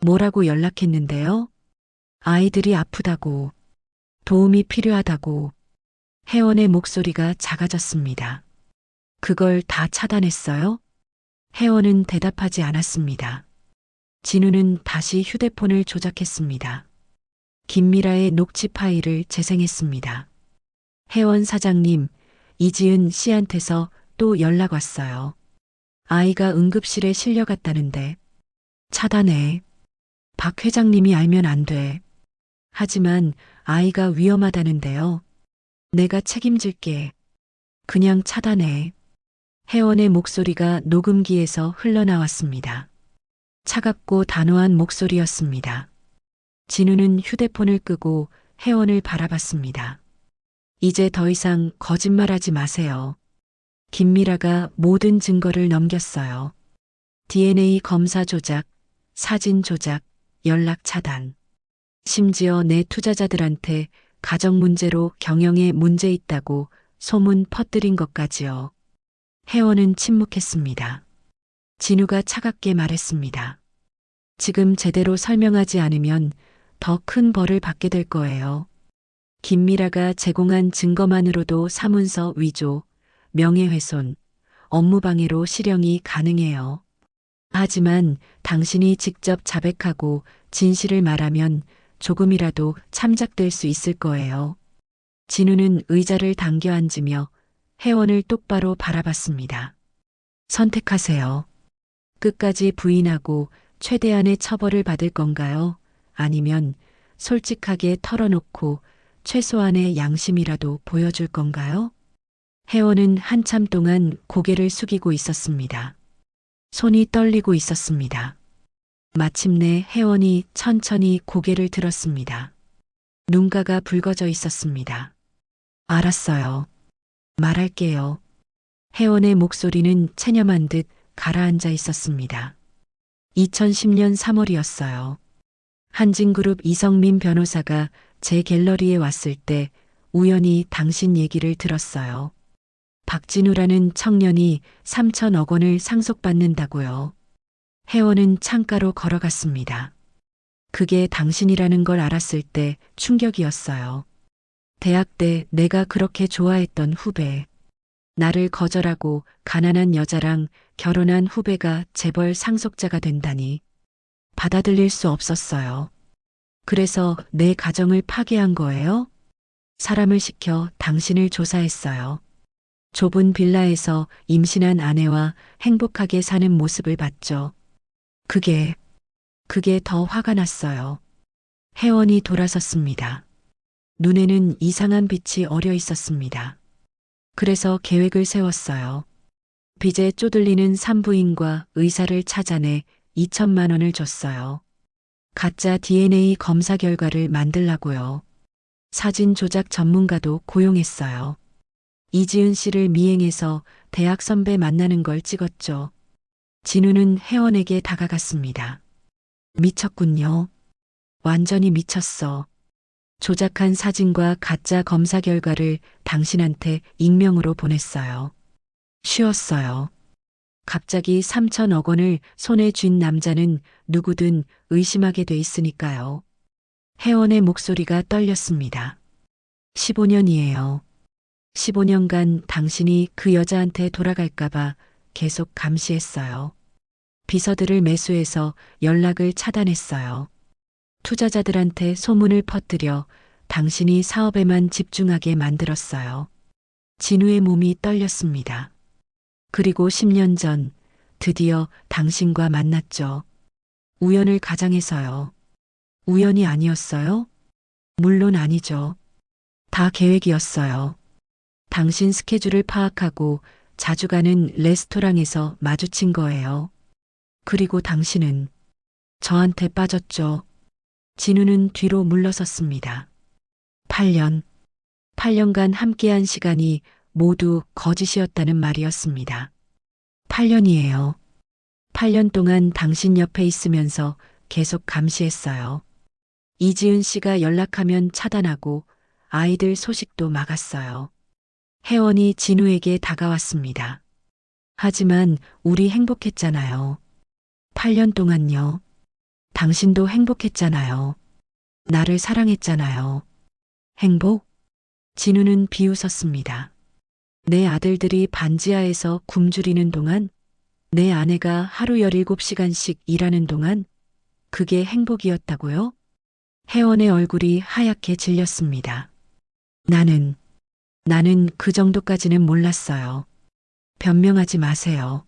뭐라고 연락했는데요? 아이들이 아프다고, 도움이 필요하다고. 혜원의 목소리가 작아졌습니다. 그걸 다 차단했어요? 혜원은 대답하지 않았습니다. 진우는 다시 휴대폰을 조작했습니다. 김미라의 녹취 파일을 재생했습니다. 혜원 사장님, 이지은 씨한테서 또 연락 왔어요. 아이가 응급실에 실려갔다는데. 차단해. 박 회장님이 알면 안 돼. 하지만 아이가 위험하다는데요. 내가 책임질게. 그냥 차단해. 혜원의 목소리가 녹음기에서 흘러나왔습니다. 차갑고 단호한 목소리였습니다. 진우는 휴대폰을 끄고 혜원을 바라봤습니다. 이제 더 이상 거짓말하지 마세요. 김미라가 모든 증거를 넘겼어요. DNA 검사 조작, 사진 조작, 연락 차단. 심지어 내 투자자들한테 가정 문제로 경영에 문제 있다고 소문 퍼뜨린 것까지요. 혜원은 침묵했습니다. 진우가 차갑게 말했습니다. 지금 제대로 설명하지 않으면 더 큰 벌을 받게 될 거예요. 김미라가 제공한 증거만으로도 사문서 위조, 명예훼손, 업무방해로 실형이 가능해요. 하지만 당신이 직접 자백하고 진실을 말하면 조금이라도 참작될 수 있을 거예요. 진우는 의자를 당겨 앉으며 혜원을 똑바로 바라봤습니다. 선택하세요. 끝까지 부인하고 최대한의 처벌을 받을 건가요? 아니면 솔직하게 털어놓고 최소한의 양심이라도 보여줄 건가요? 혜원은 한참 동안 고개를 숙이고 있었습니다. 손이 떨리고 있었습니다. 마침내 혜원이 천천히 고개를 들었습니다. 눈가가 붉어져 있었습니다. 알았어요. 말할게요. 혜원의 목소리는 체념한 듯 가라앉아 있었습니다. 2010년 3월이었어요. 한진그룹 이성민 변호사가 제 갤러리에 왔을 때 우연히 당신 얘기를 들었어요. 박진우라는 청년이 3천억 원을 상속받는다고요. 혜원은 창가로 걸어갔습니다. 그게 당신이라는 걸 알았을 때 충격이었어요. 대학 때 내가 그렇게 좋아했던 후배. 나를 거절하고 가난한 여자랑 결혼한 후배가 재벌 상속자가 된다니. 받아들일 수 없었어요. 그래서 내 가정을 파괴한 거예요? 사람을 시켜 당신을 조사했어요. 좁은 빌라에서 임신한 아내와 행복하게 사는 모습을 봤죠. 그게 더 화가 났어요. 혜원이 돌아섰습니다. 눈에는 이상한 빛이 어려 있었습니다. 그래서 계획을 세웠어요. 빚에 쪼들리는 산부인과 의사를 찾아내 2천만 원을 줬어요. 가짜 DNA 검사 결과를 만들라고요. 사진 조작 전문가도 고용했어요. 이지은 씨를 미행해서 대학 선배 만나는 걸 찍었죠. 진우는 혜원에게 다가갔습니다. 미쳤군요. 완전히 미쳤어. 조작한 사진과 가짜 검사 결과를 당신한테 익명으로 보냈어요. 쉬웠어요. 갑자기 3천억 원을 손에 쥔 남자는 누구든 의심하게 돼 있으니까요. 혜원의 목소리가 떨렸습니다. 15년이에요. 15년간 당신이 그 여자한테 돌아갈까봐 계속 감시했어요. 비서들을 매수해서 연락을 차단했어요. 투자자들한테 소문을 퍼뜨려 당신이 사업에만 집중하게 만들었어요. 진우의 몸이 떨렸습니다. 그리고 10년 전 드디어 당신과 만났죠. 우연을 가장해서요. 우연이 아니었어요? 물론 아니죠. 다 계획이었어요. 당신 스케줄을 파악하고 자주 가는 레스토랑에서 마주친 거예요. 그리고 당신은 저한테 빠졌죠. 진우는 뒤로 물러섰습니다. 8년간 함께한 시간이 모두 거짓이었다는 말이었습니다. 8년이에요. 8년 동안 당신 옆에 있으면서 계속 감시했어요. 이지은 씨가 연락하면 차단하고 아이들 소식도 막았어요. 혜원이 진우에게 다가왔습니다. 하지만 우리 행복했잖아요. 8년 동안요. 당신도 행복했잖아요. 나를 사랑했잖아요. 행복? 진우는 비웃었습니다. 내 아들들이 반지하에서 굶주리는 동안, 내 아내가 하루 17시간씩 일하는 동안, 그게 행복이었다고요? 혜원의 얼굴이 하얗게 질렸습니다. 나는 그 정도까지는 몰랐어요. 변명하지 마세요.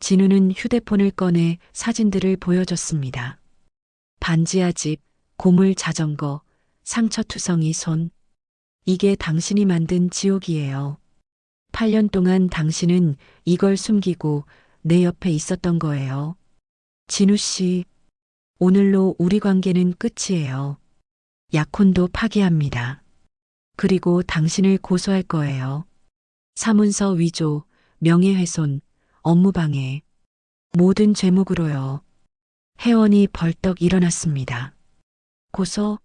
진우는 휴대폰을 꺼내 사진들을 보여줬습니다. 반지하 집, 고물 자전거, 상처투성이 손. 이게 당신이 만든 지옥이에요. 8년 동안 당신은 이걸 숨기고 내 옆에 있었던 거예요. 진우 씨, 오늘로 우리 관계는 끝이에요. 약혼도 파기합니다. 그리고 당신을 고소할 거예요. 사문서 위조, 명예훼손, 업무방해, 모든 죄목으로요. 혜원이 벌떡 일어났습니다. 고소?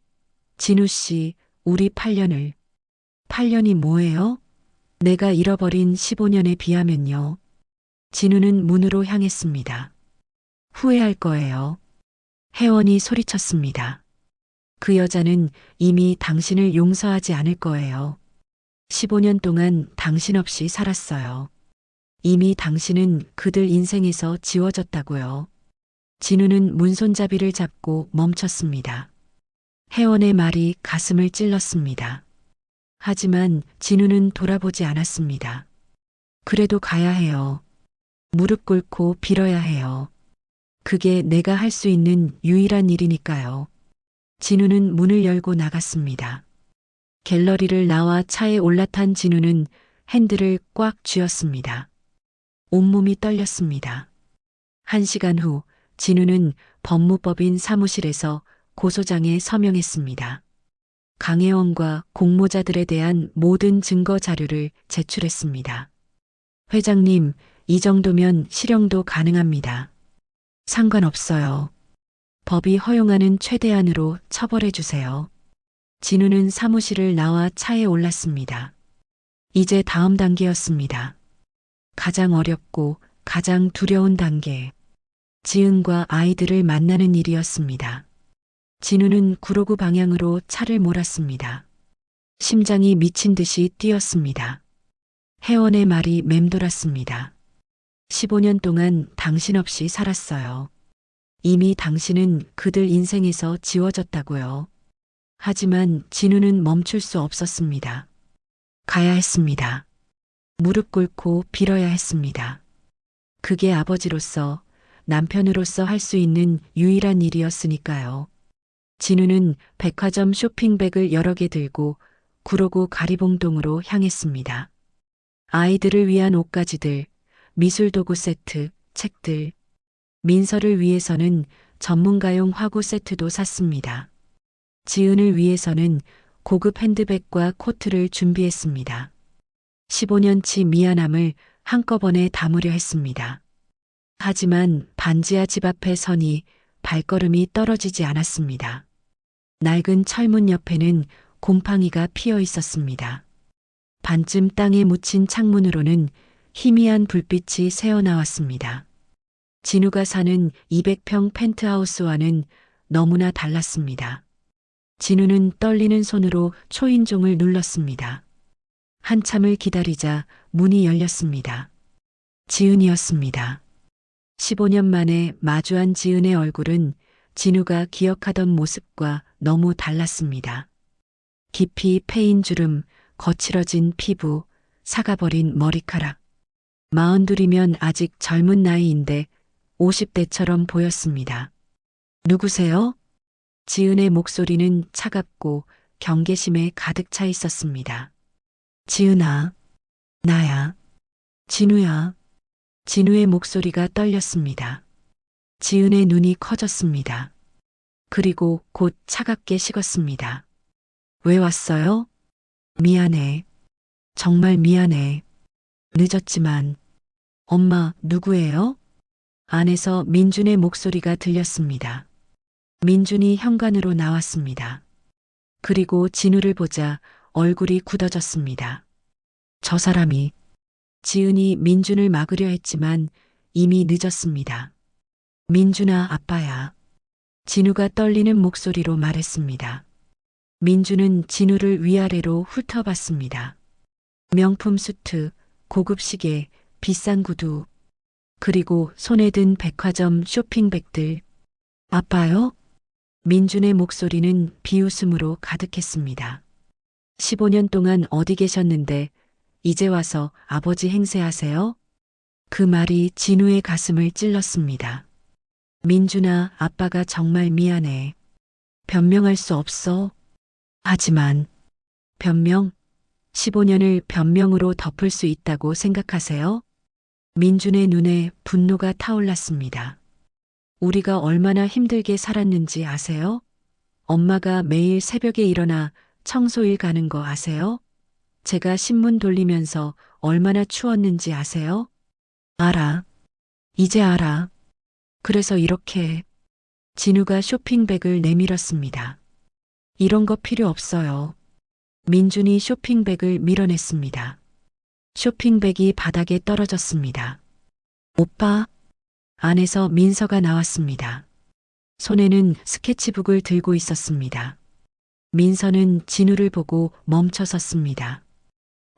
진우 씨, 우리 8년을. 8년이 뭐예요? 내가 잃어버린 15년에 비하면요. 진우는 문으로 향했습니다. 후회할 거예요. 혜원이 소리쳤습니다. 그 여자는 이미 당신을 용서하지 않을 거예요. 15년 동안 당신 없이 살았어요. 이미 당신은 그들 인생에서 지워졌다고요. 진우는 문손잡이를 잡고 멈췄습니다. 혜원의 말이 가슴을 찔렀습니다. 하지만 진우는 돌아보지 않았습니다. 그래도 가야 해요. 무릎 꿇고 빌어야 해요. 그게 내가 할 수 있는 유일한 일이니까요. 진우는 문을 열고 나갔습니다. 갤러리를 나와 차에 올라탄 진우는 핸들을 꽉 쥐었습니다. 온몸이 떨렸습니다. 1시간 후 진우는 법무법인 사무실에서 고소장에 서명했습니다. 강혜원과 공모자들에 대한 모든 증거 자료를 제출했습니다. 회장님, 이 정도면 실형도 가능합니다. 상관없어요. 법이 허용하는 최대한으로 처벌해 주세요. 진우는 사무실을 나와 차에 올랐습니다. 이제 다음 단계였습니다. 가장 어렵고 가장 두려운 단계. 지은과 아이들을 만나는 일이었습니다. 진우는 구로구 방향으로 차를 몰았습니다. 심장이 미친 듯이 뛰었습니다. 혜원의 말이 맴돌았습니다. 15년 동안 당신 없이 살았어요. 이미 당신은 그들 인생에서 지워졌다고요. 하지만 진우는 멈출 수 없었습니다. 가야 했습니다. 무릎 꿇고 빌어야 했습니다. 그게 아버지로서, 남편으로서 할 수 있는 유일한 일이었으니까요. 진우는 백화점 쇼핑백을 여러 개 들고 구로구 가리봉동으로 향했습니다. 아이들을 위한 옷가지들, 미술도구 세트, 책들, 민서를 위해서는 전문가용 화구 세트도 샀습니다. 지은을 위해서는 고급 핸드백과 코트를 준비했습니다. 15년치 미안함을 한꺼번에 담으려 했습니다. 하지만 반지하 집 앞에 서니 발걸음이 떨어지지 않았습니다. 낡은 철문 옆에는 곰팡이가 피어 있었습니다. 반쯤 땅에 묻힌 창문으로는 희미한 불빛이 새어나왔습니다. 진우가 사는 200평 펜트하우스와는 너무나 달랐습니다. 진우는 떨리는 손으로 초인종을 눌렀습니다. 한참을 기다리자 문이 열렸습니다. 지은이었습니다. 15년 만에 마주한 지은의 얼굴은 진우가 기억하던 모습과 너무 달랐습니다. 깊이 패인 주름, 거칠어진 피부, 사가버린 머리카락. 42이면 아직 젊은 나이인데 50대처럼 보였습니다. 누구세요? 지은의 목소리는 차갑고 경계심에 가득 차 있었습니다. 지은아, 나야. 진우야. 진우의 목소리가 떨렸습니다. 지은의 눈이 커졌습니다. 그리고 곧 차갑게 식었습니다. 왜 왔어요? 미안해. 정말 미안해. 늦었지만. 엄마, 누구예요? 안에서 민준의 목소리가 들렸습니다. 민준이 현관으로 나왔습니다. 그리고 진우를 보자 얼굴이 굳어졌습니다. 저 사람이. 지은이 민준을 막으려 했지만 이미 늦었습니다. 민준아, 아빠야. 진우가 떨리는 목소리로 말했습니다. 민준은 진우를 위아래로 훑어봤습니다. 명품 수트, 고급 시계, 비싼 구두, 그리고 손에 든 백화점 쇼핑백들. 아빠요? 민준의 목소리는 비웃음으로 가득했습니다. 15년 동안 어디 계셨는데 이제 와서 아버지 행세하세요? 그 말이 진우의 가슴을 찔렀습니다. 민준아, 아빠가 정말 미안해. 변명할 수 없어. 하지만 변명? 15년을 변명으로 덮을 수 있다고 생각하세요? 민준의 눈에 분노가 타올랐습니다. 우리가 얼마나 힘들게 살았는지 아세요? 엄마가 매일 새벽에 일어나 청소일 가는 거 아세요? 제가 신문 돌리면서 얼마나 추웠는지 아세요? 알아. 이제 알아. 그래서 이렇게 진우가 쇼핑백을 내밀었습니다. 이런 거 필요 없어요. 민준이 쇼핑백을 밀어냈습니다. 쇼핑백이 바닥에 떨어졌습니다. 오빠, 안에서 민서가 나왔습니다. 손에는 스케치북을 들고 있었습니다. 민서는 진우를 보고 멈춰 섰습니다.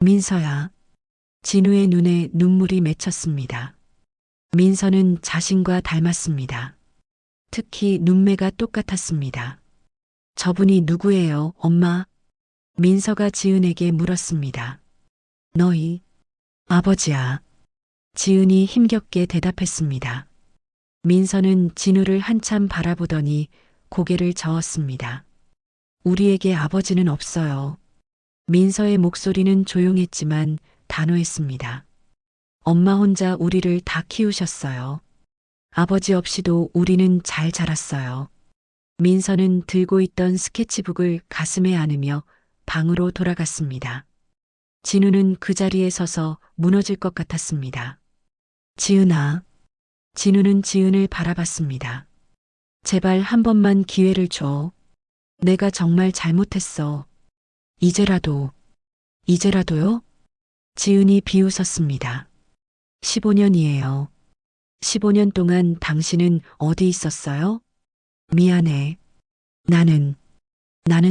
민서야. 진우의 눈에 눈물이 맺혔습니다. 민서는 자신과 닮았습니다. 특히 눈매가 똑같았습니다. 저분이 누구예요, 엄마? 민서가 지은에게 물었습니다. 너희 아버지야. 지은이 힘겹게 대답했습니다. 민서는 진우를 한참 바라보더니 고개를 저었습니다. 우리에게 아버지는 없어요. 민서의 목소리는 조용했지만 단호했습니다. 엄마 혼자 우리를 다 키우셨어요. 아버지 없이도 우리는 잘 자랐어요. 민서는 들고 있던 스케치북을 가슴에 안으며 방으로 돌아갔습니다. 진우는 그 자리에 서서 무너질 것 같았습니다. 지은아. 진우는 지은을 바라봤습니다. 제발 한 번만 기회를 줘. 내가 정말 잘못했어. 이제라도요? 지은이 비웃었습니다. 15년이에요. 15년 동안 당신은 어디 있었어요? 미안해. 나는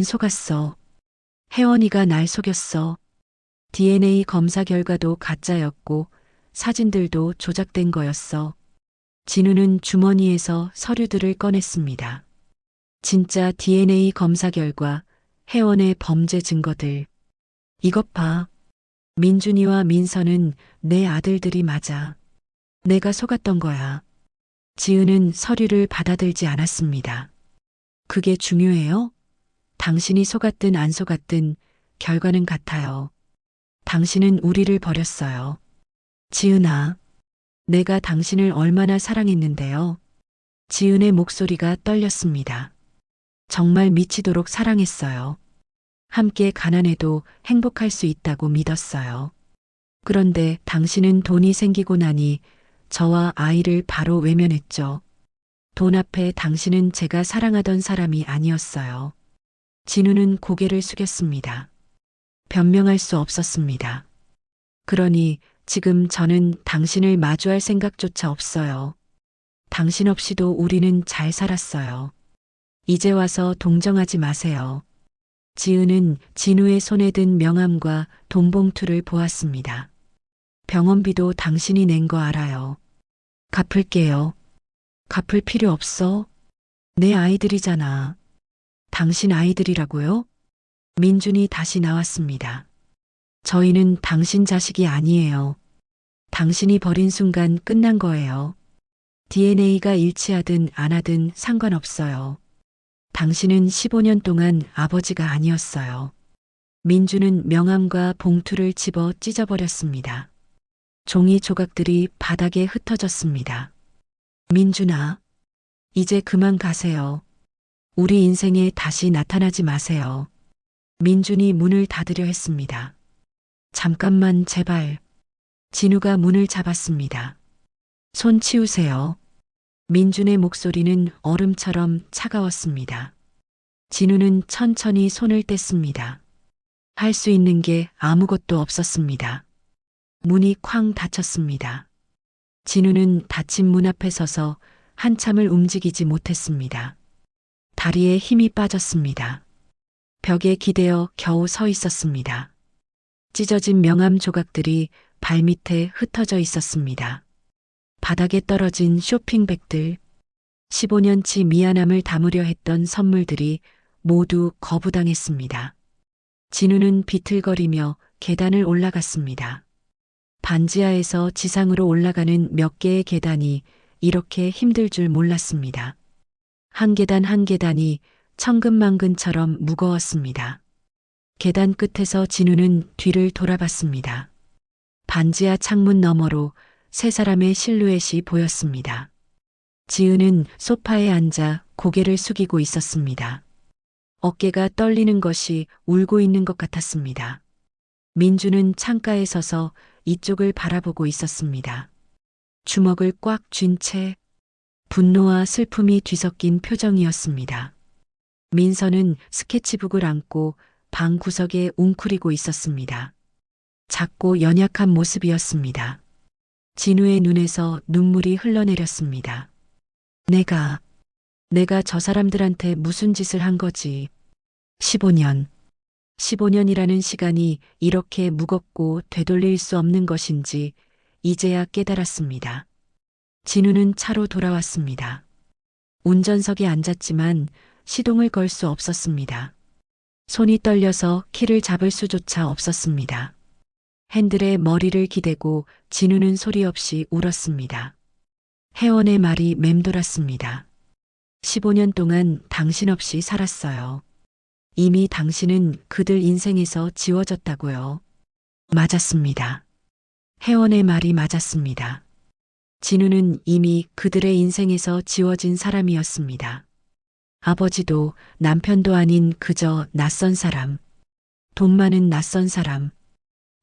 속았어. 혜원이가 날 속였어. DNA 검사 결과도 가짜였고 사진들도 조작된 거였어. 진우는 주머니에서 서류들을 꺼냈습니다. 진짜 DNA 검사 결과, 혜원의 범죄 증거들. 이것 봐. 민준이와 민서는 내 아들들이 맞아. 내가 속았던 거야. 지은은 서류를 받아들지 않았습니다. 그게 중요해요? 당신이 속았든 안 속았든 결과는 같아요. 당신은 우리를 버렸어요. 지은아, 내가 당신을 얼마나 사랑했는데요. 지은의 목소리가 떨렸습니다. 정말 미치도록 사랑했어요. 함께 가난해도 행복할 수 있다고 믿었어요. 그런데 당신은 돈이 생기고 나니 저와 아이를 바로 외면했죠. 돈 앞에 당신은 제가 사랑하던 사람이 아니었어요. 진우는 고개를 숙였습니다. 변명할 수 없었습니다. 그러니 지금 저는 당신을 마주할 생각조차 없어요. 당신 없이도 우리는 잘 살았어요. 이제 와서 동정하지 마세요. 지은은 진우의 손에 든 명함과 돈봉투를 보았습니다. 병원비도 당신이 낸 거 알아요. 갚을게요. 갚을 필요 없어. 내 아이들이잖아. 당신 아이들이라고요? 민준이 다시 나왔습니다. 저희는 당신 자식이 아니에요. 당신이 버린 순간 끝난 거예요. DNA가 일치하든 안 하든 상관없어요. 당신은 15년 동안 아버지가 아니었어요. 민주는 명함과 봉투를 집어 찢어버렸습니다. 종이 조각들이 바닥에 흩어졌습니다. 민준아, 이제 그만 가세요. 우리 인생에 다시 나타나지 마세요. 민준이 문을 닫으려 했습니다. 잠깐만 제발. 진우가 문을 잡았습니다. 손 치우세요. 민준의 목소리는 얼음처럼 차가웠습니다. 진우는 천천히 손을 뗐습니다. 할 수 있는 게 아무것도 없었습니다. 문이 쾅 닫혔습니다. 진우는 닫힌 문 앞에 서서 한참을 움직이지 못했습니다. 다리에 힘이 빠졌습니다. 벽에 기대어 겨우 서 있었습니다. 찢어진 명함 조각들이 발밑에 흩어져 있었습니다. 바닥에 떨어진 쇼핑백들, 15년치 미안함을 담으려 했던 선물들이 모두 거부당했습니다. 진우는 비틀거리며 계단을 올라갔습니다. 반지하에서 지상으로 올라가는 몇 개의 계단이 이렇게 힘들 줄 몰랐습니다. 한 계단 한 계단이 천근만근처럼 무거웠습니다. 계단 끝에서 진우는 뒤를 돌아봤습니다. 반지하 창문 너머로 세 사람의 실루엣이 보였습니다. 지은은 소파에 앉아 고개를 숙이고 있었습니다. 어깨가 떨리는 것이 울고 있는 것 같았습니다. 민주는 창가에 서서 이쪽을 바라보고 있었습니다. 주먹을 꽉 쥔 채 분노와 슬픔이 뒤섞인 표정이었습니다. 민서는 스케치북을 안고 방 구석에 웅크리고 있었습니다. 작고 연약한 모습이었습니다. 진우의 눈에서 눈물이 흘러내렸습니다. 내가 저 사람들한테 무슨 짓을 한 거지. 15년. 15년이라는 시간이 이렇게 무겁고 되돌릴 수 없는 것인지 이제야 깨달았습니다. 진우는 차로 돌아왔습니다. 운전석에 앉았지만 시동을 걸 수 없었습니다. 손이 떨려서 키를 잡을 수조차 없었습니다. 핸들에 머리를 기대고 진우는 소리 없이 울었습니다. 혜원의 말이 맴돌았습니다. 15년 동안 당신 없이 살았어요. 이미 당신은 그들 인생에서 지워졌다고요. 맞았습니다. 혜원의 말이 맞았습니다. 진우는 이미 그들의 인생에서 지워진 사람이었습니다. 아버지도 남편도 아닌 그저 낯선 사람. 돈 많은 낯선 사람.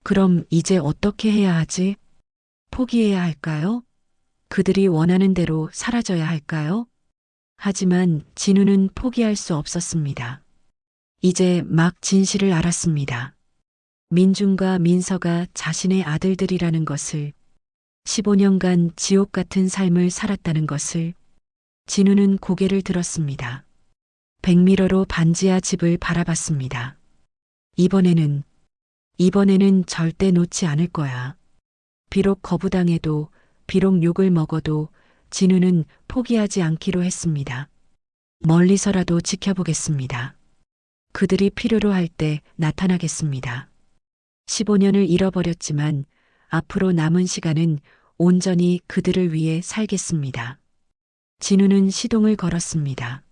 그럼 이제 어떻게 해야 하지? 포기해야 할까요? 그들이 원하는 대로 사라져야 할까요? 하지만 진우는 포기할 수 없었습니다. 이제 막 진실을 알았습니다. 민준과 민서가 자신의 아들들이라는 것을, 15년간 지옥 같은 삶을 살았다는 것을. 진우는 고개를 들었습니다. 백미러로 반지하 집을 바라봤습니다. 이번에는 절대 놓지 않을 거야. 비록 거부당해도, 비록 욕을 먹어도 진우는 포기하지 않기로 했습니다. 멀리서라도 지켜보겠습니다. 그들이 필요로 할 때 나타나겠습니다. 15년을 잃어버렸지만 앞으로 남은 시간은 온전히 그들을 위해 살겠습니다. 진우는 시동을 걸었습니다.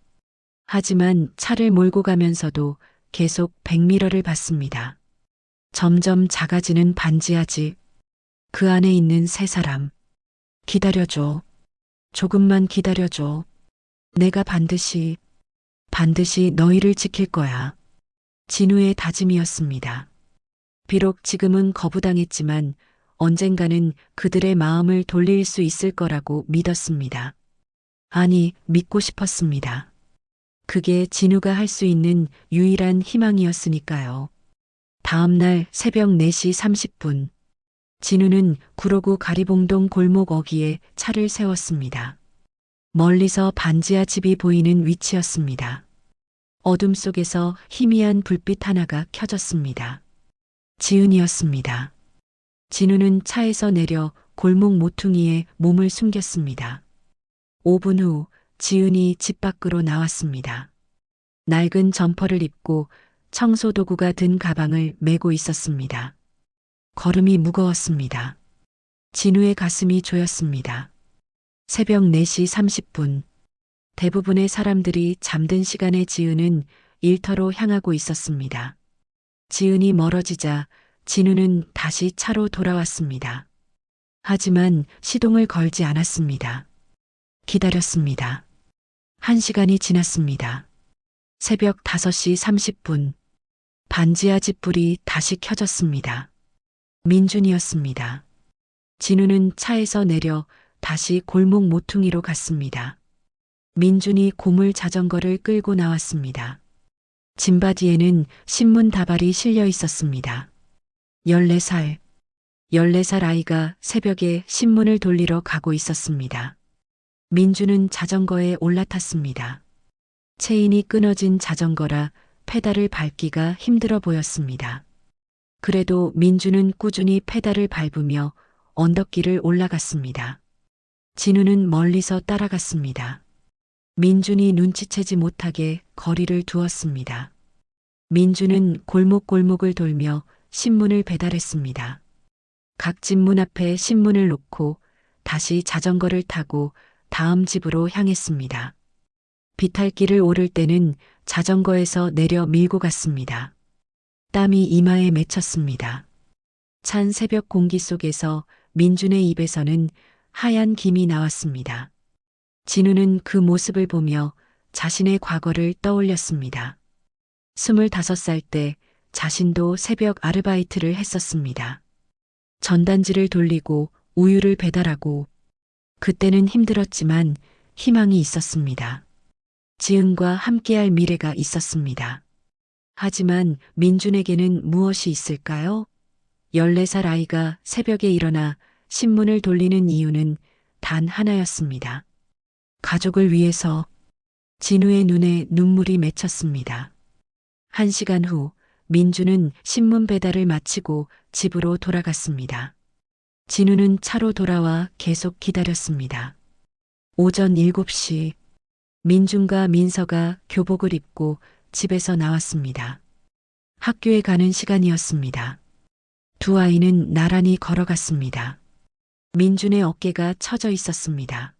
하지만 차를 몰고 가면서도 계속 백미러를 봤습니다. 점점 작아지는 반지하 집. 그 안에 있는 세 사람. 기다려줘. 조금만 기다려줘. 내가 반드시 너희를 지킬 거야. 진우의 다짐이었습니다. 비록 지금은 거부당했지만 언젠가는 그들의 마음을 돌릴 수 있을 거라고 믿었습니다. 아니, 믿고 싶었습니다. 그게 진우가 할 수 있는 유일한 희망이었으니까요. 다음 날 새벽 4시 30분. 진우는 구로구 가리봉동 골목 어귀에 차를 세웠습니다. 멀리서 반지하 집이 보이는 위치였습니다. 어둠 속에서 희미한 불빛 하나가 켜졌습니다. 지은이었습니다. 진우는 차에서 내려 골목 모퉁이에 몸을 숨겼습니다. 5분 후 지은이 집 밖으로 나왔습니다. 낡은 점퍼를 입고 청소도구가 든 가방을 메고 있었습니다. 걸음이 무거웠습니다. 진우의 가슴이 조였습니다. 새벽 4시 30분. 대부분의 사람들이 잠든 시간에 지은은 일터로 향하고 있었습니다. 지은이 멀어지자 진우는 다시 차로 돌아왔습니다. 하지만 시동을 걸지 않았습니다. 기다렸습니다. 1시간이 지났습니다. 새벽 5시 30분. 반지하 집 불이 다시 켜졌습니다. 민준이었습니다. 진우는 차에서 내려 다시 골목 모퉁이로 갔습니다. 민준이 고물 자전거를 끌고 나왔습니다. 짐바디에는 신문 다발이 실려 있었습니다. 14살 아이가 새벽에 신문을 돌리러 가고 있었습니다. 민준은 자전거에 올라탔습니다. 체인이 끊어진 자전거라 페달을 밟기가 힘들어 보였습니다. 그래도 민준은 꾸준히 페달을 밟으며 언덕길을 올라갔습니다. 진우는 멀리서 따라갔습니다. 민준이 눈치채지 못하게 거리를 두었습니다. 민준은 골목골목을 돌며 신문을 배달했습니다. 각 집 문 앞에 신문을 놓고 다시 자전거를 타고 다음 집으로 향했습니다. 비탈길을 오를 때는 자전거에서 내려 밀고 갔습니다. 땀이 이마에 맺혔습니다. 찬 새벽 공기 속에서 민준의 입에서는 하얀 김이 나왔습니다. 진우는 그 모습을 보며 자신의 과거를 떠올렸습니다. 25살 때 자신도 새벽 아르바이트를 했었습니다. 전단지를 돌리고 우유를 배달하고 그때는 힘들었지만 희망이 있었습니다. 지은과 함께할 미래가 있었습니다. 하지만 민준에게는 무엇이 있을까요? 14살 아이가 새벽에 일어나 신문을 돌리는 이유는 단 하나였습니다. 가족을 위해서. 진우의 눈에 눈물이 맺혔습니다. 1시간 후 민주는 신문 배달을 마치고 집으로 돌아갔습니다. 진우는 차로 돌아와 계속 기다렸습니다. 오전 7시 민준과 민서가 교복을 입고 집에서 나왔습니다. 학교에 가는 시간이었습니다. 두 아이는 나란히 걸어갔습니다. 민준의 어깨가 처져 있었습니다.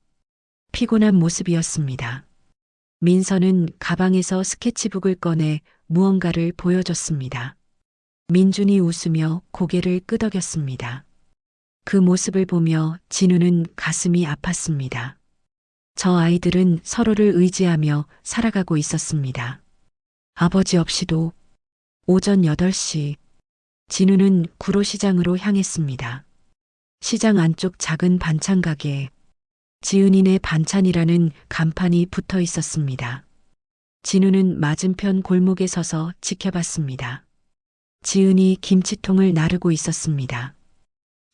피곤한 모습이었습니다. 민서는 가방에서 스케치북을 꺼내 무언가를 보여줬습니다. 민준이 웃으며 고개를 끄덕였습니다. 그 모습을 보며 진우는 가슴이 아팠습니다. 저 아이들은 서로를 의지하며 살아가고 있었습니다. 아버지 없이도. 오전 8시 진우는 구로시장으로 향했습니다. 시장 안쪽 작은 반찬 가게에 지은이네 반찬이라는 간판이 붙어 있었습니다. 진우는 맞은편 골목에 서서 지켜봤습니다. 지은이 김치통을 나르고 있었습니다.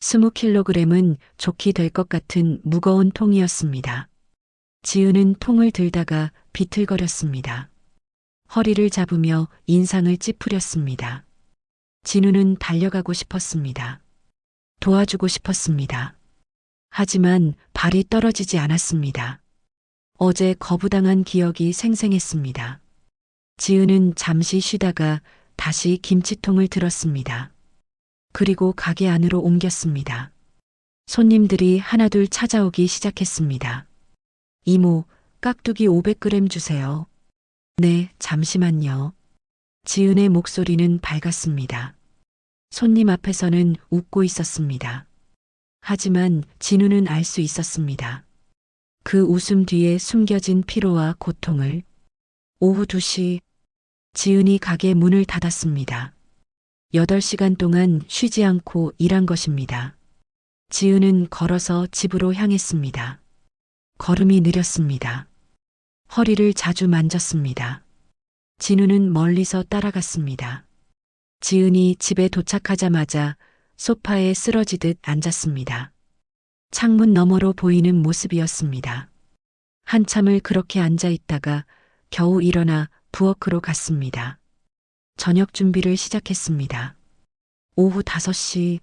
20kg은 좋게 될 것 같은 무거운 통이었습니다. 지은은 통을 들다가 비틀거렸습니다. 허리를 잡으며 인상을 찌푸렸습니다. 진우는 달려가고 싶었습니다. 도와주고 싶었습니다. 하지만 발이 떨어지지 않았습니다. 어제 거부당한 기억이 생생했습니다. 지은은 잠시 쉬다가 다시 김치통을 들었습니다. 그리고 가게 안으로 옮겼습니다. 손님들이 하나둘 찾아오기 시작했습니다. 이모, 깍두기 500g 주세요. 네, 잠시만요. 지은의 목소리는 밝았습니다. 손님 앞에서는 웃고 있었습니다. 하지만 진우는 알 수 있었습니다. 그 웃음 뒤에 숨겨진 피로와 고통을. 오후 2시 지은이 가게 문을 닫았습니다. 8시간 동안 쉬지 않고 일한 것입니다. 지은은 걸어서 집으로 향했습니다. 걸음이 느렸습니다. 허리를 자주 만졌습니다. 진우는 멀리서 따라갔습니다. 지은이 집에 도착하자마자 소파에 쓰러지듯 앉았습니다. 창문 너머로 보이는 모습이었습니다. 한참을 그렇게 앉아 있다가 겨우 일어나 부엌으로 갔습니다. 저녁 준비를 시작했습니다. 오후 5시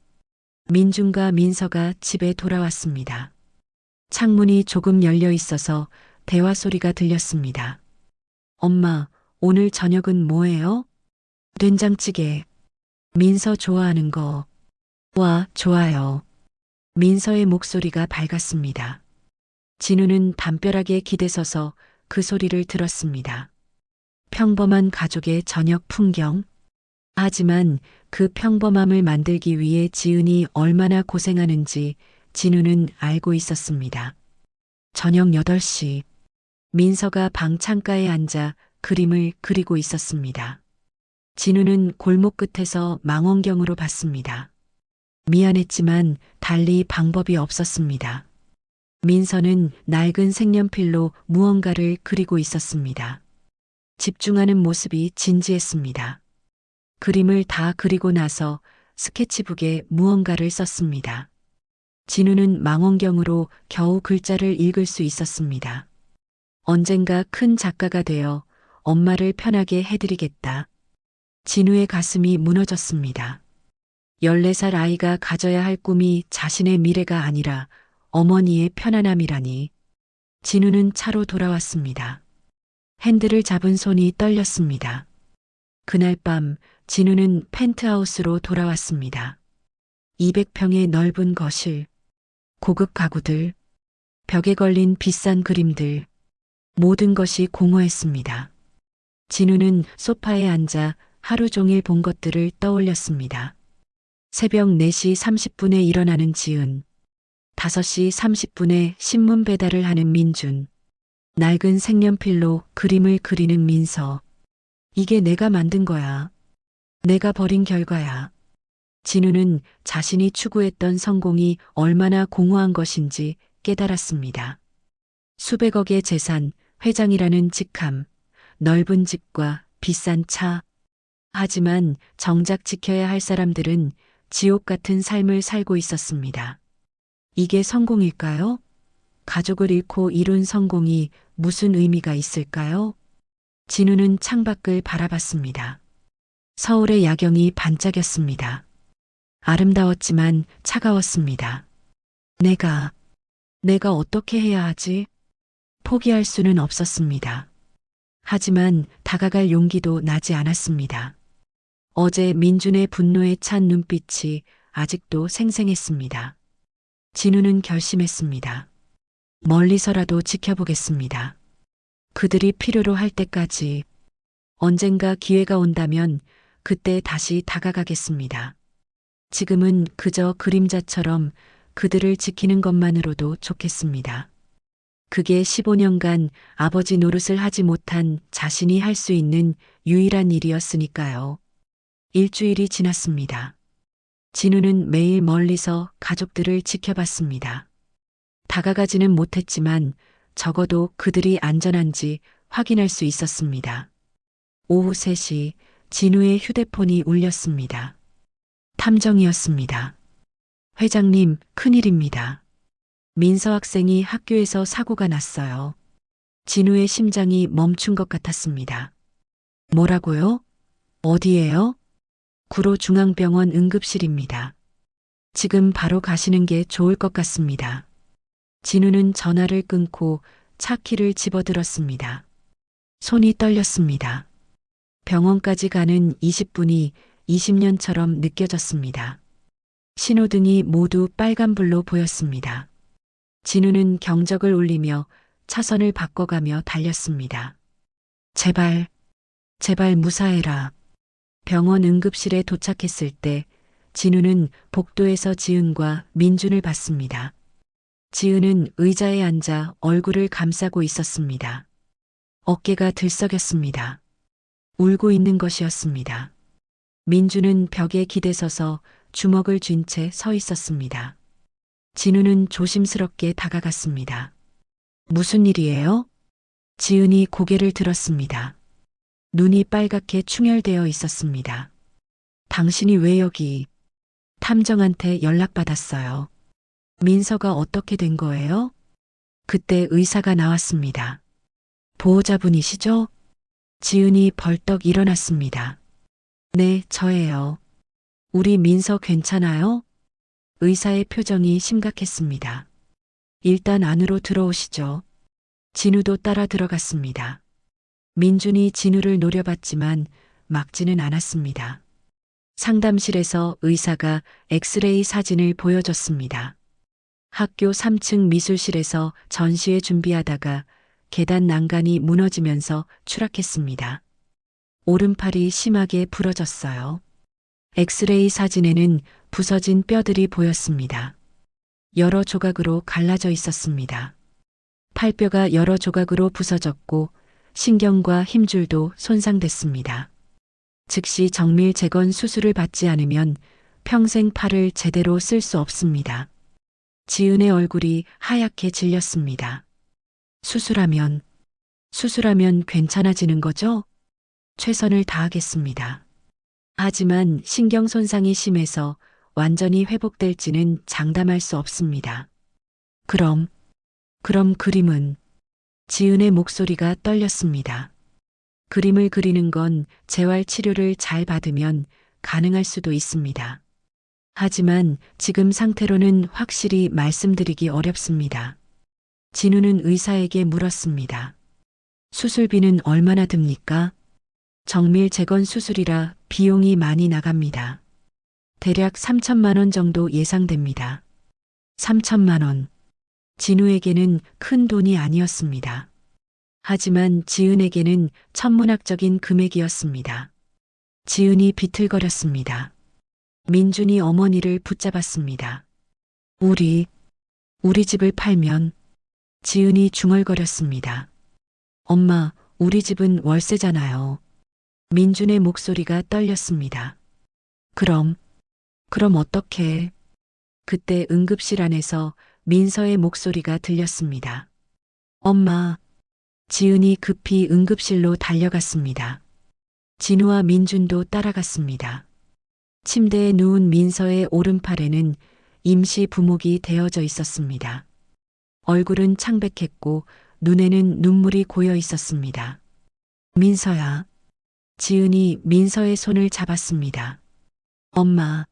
민준과 민서가 집에 돌아왔습니다. 창문이 조금 열려 있어서 대화 소리가 들렸습니다. 엄마, 오늘 저녁은 뭐예요? 된장찌개. 민서 좋아하는 거. 와, 좋아요. 민서의 목소리가 밝았습니다. 진우는 담벼락에 기대서서 그 소리를 들었습니다. 평범한 가족의 저녁 풍경. 하지만 그 평범함을 만들기 위해 지은이 얼마나 고생하는지 진우는 알고 있었습니다. 저녁 8시 민서가 방 창가에 앉아 그림을 그리고 있었습니다. 진우는 골목 끝에서 망원경으로 봤습니다. 미안했지만 달리 방법이 없었습니다. 민서는 낡은 색연필로 무언가를 그리고 있었습니다. 집중하는 모습이 진지했습니다. 그림을 다 그리고 나서 스케치북에 무언가를 썼습니다. 진우는 망원경으로 겨우 글자를 읽을 수 있었습니다. 언젠가 큰 작가가 되어 엄마를 편하게 해드리겠다. 진우의 가슴이 무너졌습니다. 14살 아이가 가져야 할 꿈이 자신의 미래가 아니라 어머니의 편안함이라니. 진우는 차로 돌아왔습니다. 핸들을 잡은 손이 떨렸습니다. 그날 밤 진우는 펜트하우스로 돌아왔습니다. 200평의 넓은 거실, 고급 가구들, 벽에 걸린 비싼 그림들, 모든 것이 공허했습니다. 진우는 소파에 앉아 하루 종일 본 것들을 떠올렸습니다. 새벽 4시 30분에 일어나는 지은, 5시 30분에 신문 배달을 하는 민준, 낡은 색연필로 그림을 그리는 민서. 이게 내가 만든 거야. 내가 벌인 결과야. 진우는 자신이 추구했던 성공이 얼마나 공허한 것인지 깨달았습니다. 수백억의 재산, 회장이라는 직함, 넓은 집과 비싼 차. 하지만 정작 지켜야 할 사람들은 지옥 같은 삶을 살고 있었습니다. 이게 성공일까요? 가족을 잃고 이룬 성공이 무슨 의미가 있을까요? 진우는 창밖을 바라봤습니다. 서울의 야경이 반짝였습니다. 아름다웠지만 차가웠습니다. 내가 어떻게 해야 하지? 포기할 수는 없었습니다. 하지만 다가갈 용기도 나지 않았습니다. 어제 민준의 분노에 찬 눈빛이 아직도 생생했습니다. 진우는 결심했습니다. 멀리서라도 지켜보겠습니다. 그들이 필요로 할 때까지. 언젠가 기회가 온다면 그때 다시 다가가겠습니다. 지금은 그저 그림자처럼 그들을 지키는 것만으로도 좋겠습니다. 그게 15년간 아버지 노릇을 하지 못한 자신이 할 수 있는 유일한 일이었으니까요. 일주일이 지났습니다. 진우는 매일 멀리서 가족들을 지켜봤습니다. 다가가지는 못했지만 적어도 그들이 안전한지 확인할 수 있었습니다. 오후 3시 진우의 휴대폰이 울렸습니다. 탐정이었습니다. 회장님, 큰일입니다. 민서 학생이 학교에서 사고가 났어요. 진우의 심장이 멈춘 것 같았습니다. 뭐라고요? 어디예요? 구로중앙병원 응급실입니다. 지금 바로 가시는 게 좋을 것 같습니다. 진우는 전화를 끊고 차 키를 집어들었습니다. 손이 떨렸습니다. 병원까지 가는 20분이 20년처럼 느껴졌습니다. 신호등이 모두 빨간불로 보였습니다. 진우는 경적을 울리며 차선을 바꿔가며 달렸습니다. 제발 무사해라. 병원 응급실에 도착했을 때 진우는 복도에서 지은과 민준을 봤습니다. 지은은 의자에 앉아 얼굴을 감싸고 있었습니다. 어깨가 들썩였습니다. 울고 있는 것이었습니다. 민준은 벽에 기대서서 주먹을 쥔 채 서 있었습니다. 진우는 조심스럽게 다가갔습니다. 무슨 일이에요? 지은이 고개를 들었습니다. 눈이 빨갛게 충혈되어 있었습니다. 당신이 왜 여기? 탐정한테 연락받았어요. 민서가 어떻게 된 거예요? 그때 의사가 나왔습니다. 보호자분이시죠? 지은이 벌떡 일어났습니다. 네, 저예요. 우리 민서 괜찮아요? 의사의 표정이 심각했습니다. 일단 안으로 들어오시죠. 진우도 따라 들어갔습니다. 민준이 진우를 노려봤지만 막지는 않았습니다. 상담실에서 의사가 엑스레이 사진을 보여줬습니다. 학교 3층 미술실에서 전시회 준비하다가 계단 난간이 무너지면서 추락했습니다. 오른팔이 심하게 부러졌어요. 엑스레이 사진에는 부서진 뼈들이 보였습니다. 여러 조각으로 갈라져 있었습니다. 팔뼈가 여러 조각으로 부서졌고 신경과 힘줄도 손상됐습니다. 즉시 정밀 재건 수술을 받지 않으면 평생 팔을 제대로 쓸 수 없습니다. 지은의 얼굴이 하얗게 질렸습니다. 수술하면 괜찮아지는 거죠? 최선을 다하겠습니다. 하지만 신경 손상이 심해서 완전히 회복될지는 장담할 수 없습니다. 그럼 그림은? 지은의 목소리가 떨렸습니다. 그림을 그리는 건 재활 치료를 잘 받으면 가능할 수도 있습니다. 하지만 지금 상태로는 확실히 말씀드리기 어렵습니다. 진우는 의사에게 물었습니다. 수술비는 얼마나 듭니까? 정밀 재건 수술이라 비용이 많이 나갑니다. 대략 3천만 원 정도 예상됩니다. 3천만 원. 진우에게는 큰 돈이 아니었습니다. 하지만 지은에게는 천문학적인 금액이었습니다. 지은이 비틀거렸습니다. 민준이 어머니를 붙잡았습니다. 우리 집을 팔면. 지은이 중얼거렸습니다. 엄마, 우리 집은 월세잖아요. 민준의 목소리가 떨렸습니다. 그럼 어떡해? 그때 응급실 안에서 민서의 목소리가 들렸습니다. 엄마. 지은이 급히 응급실로 달려갔습니다. 진우와 민준도 따라갔습니다. 침대에 누운 민서의 오른팔에는 임시 부목이 대어져 있었습니다. 얼굴은 창백했고 눈에는 눈물이 고여 있었습니다. 민서야. 지은이 민서의 손을 잡았습니다. 엄마,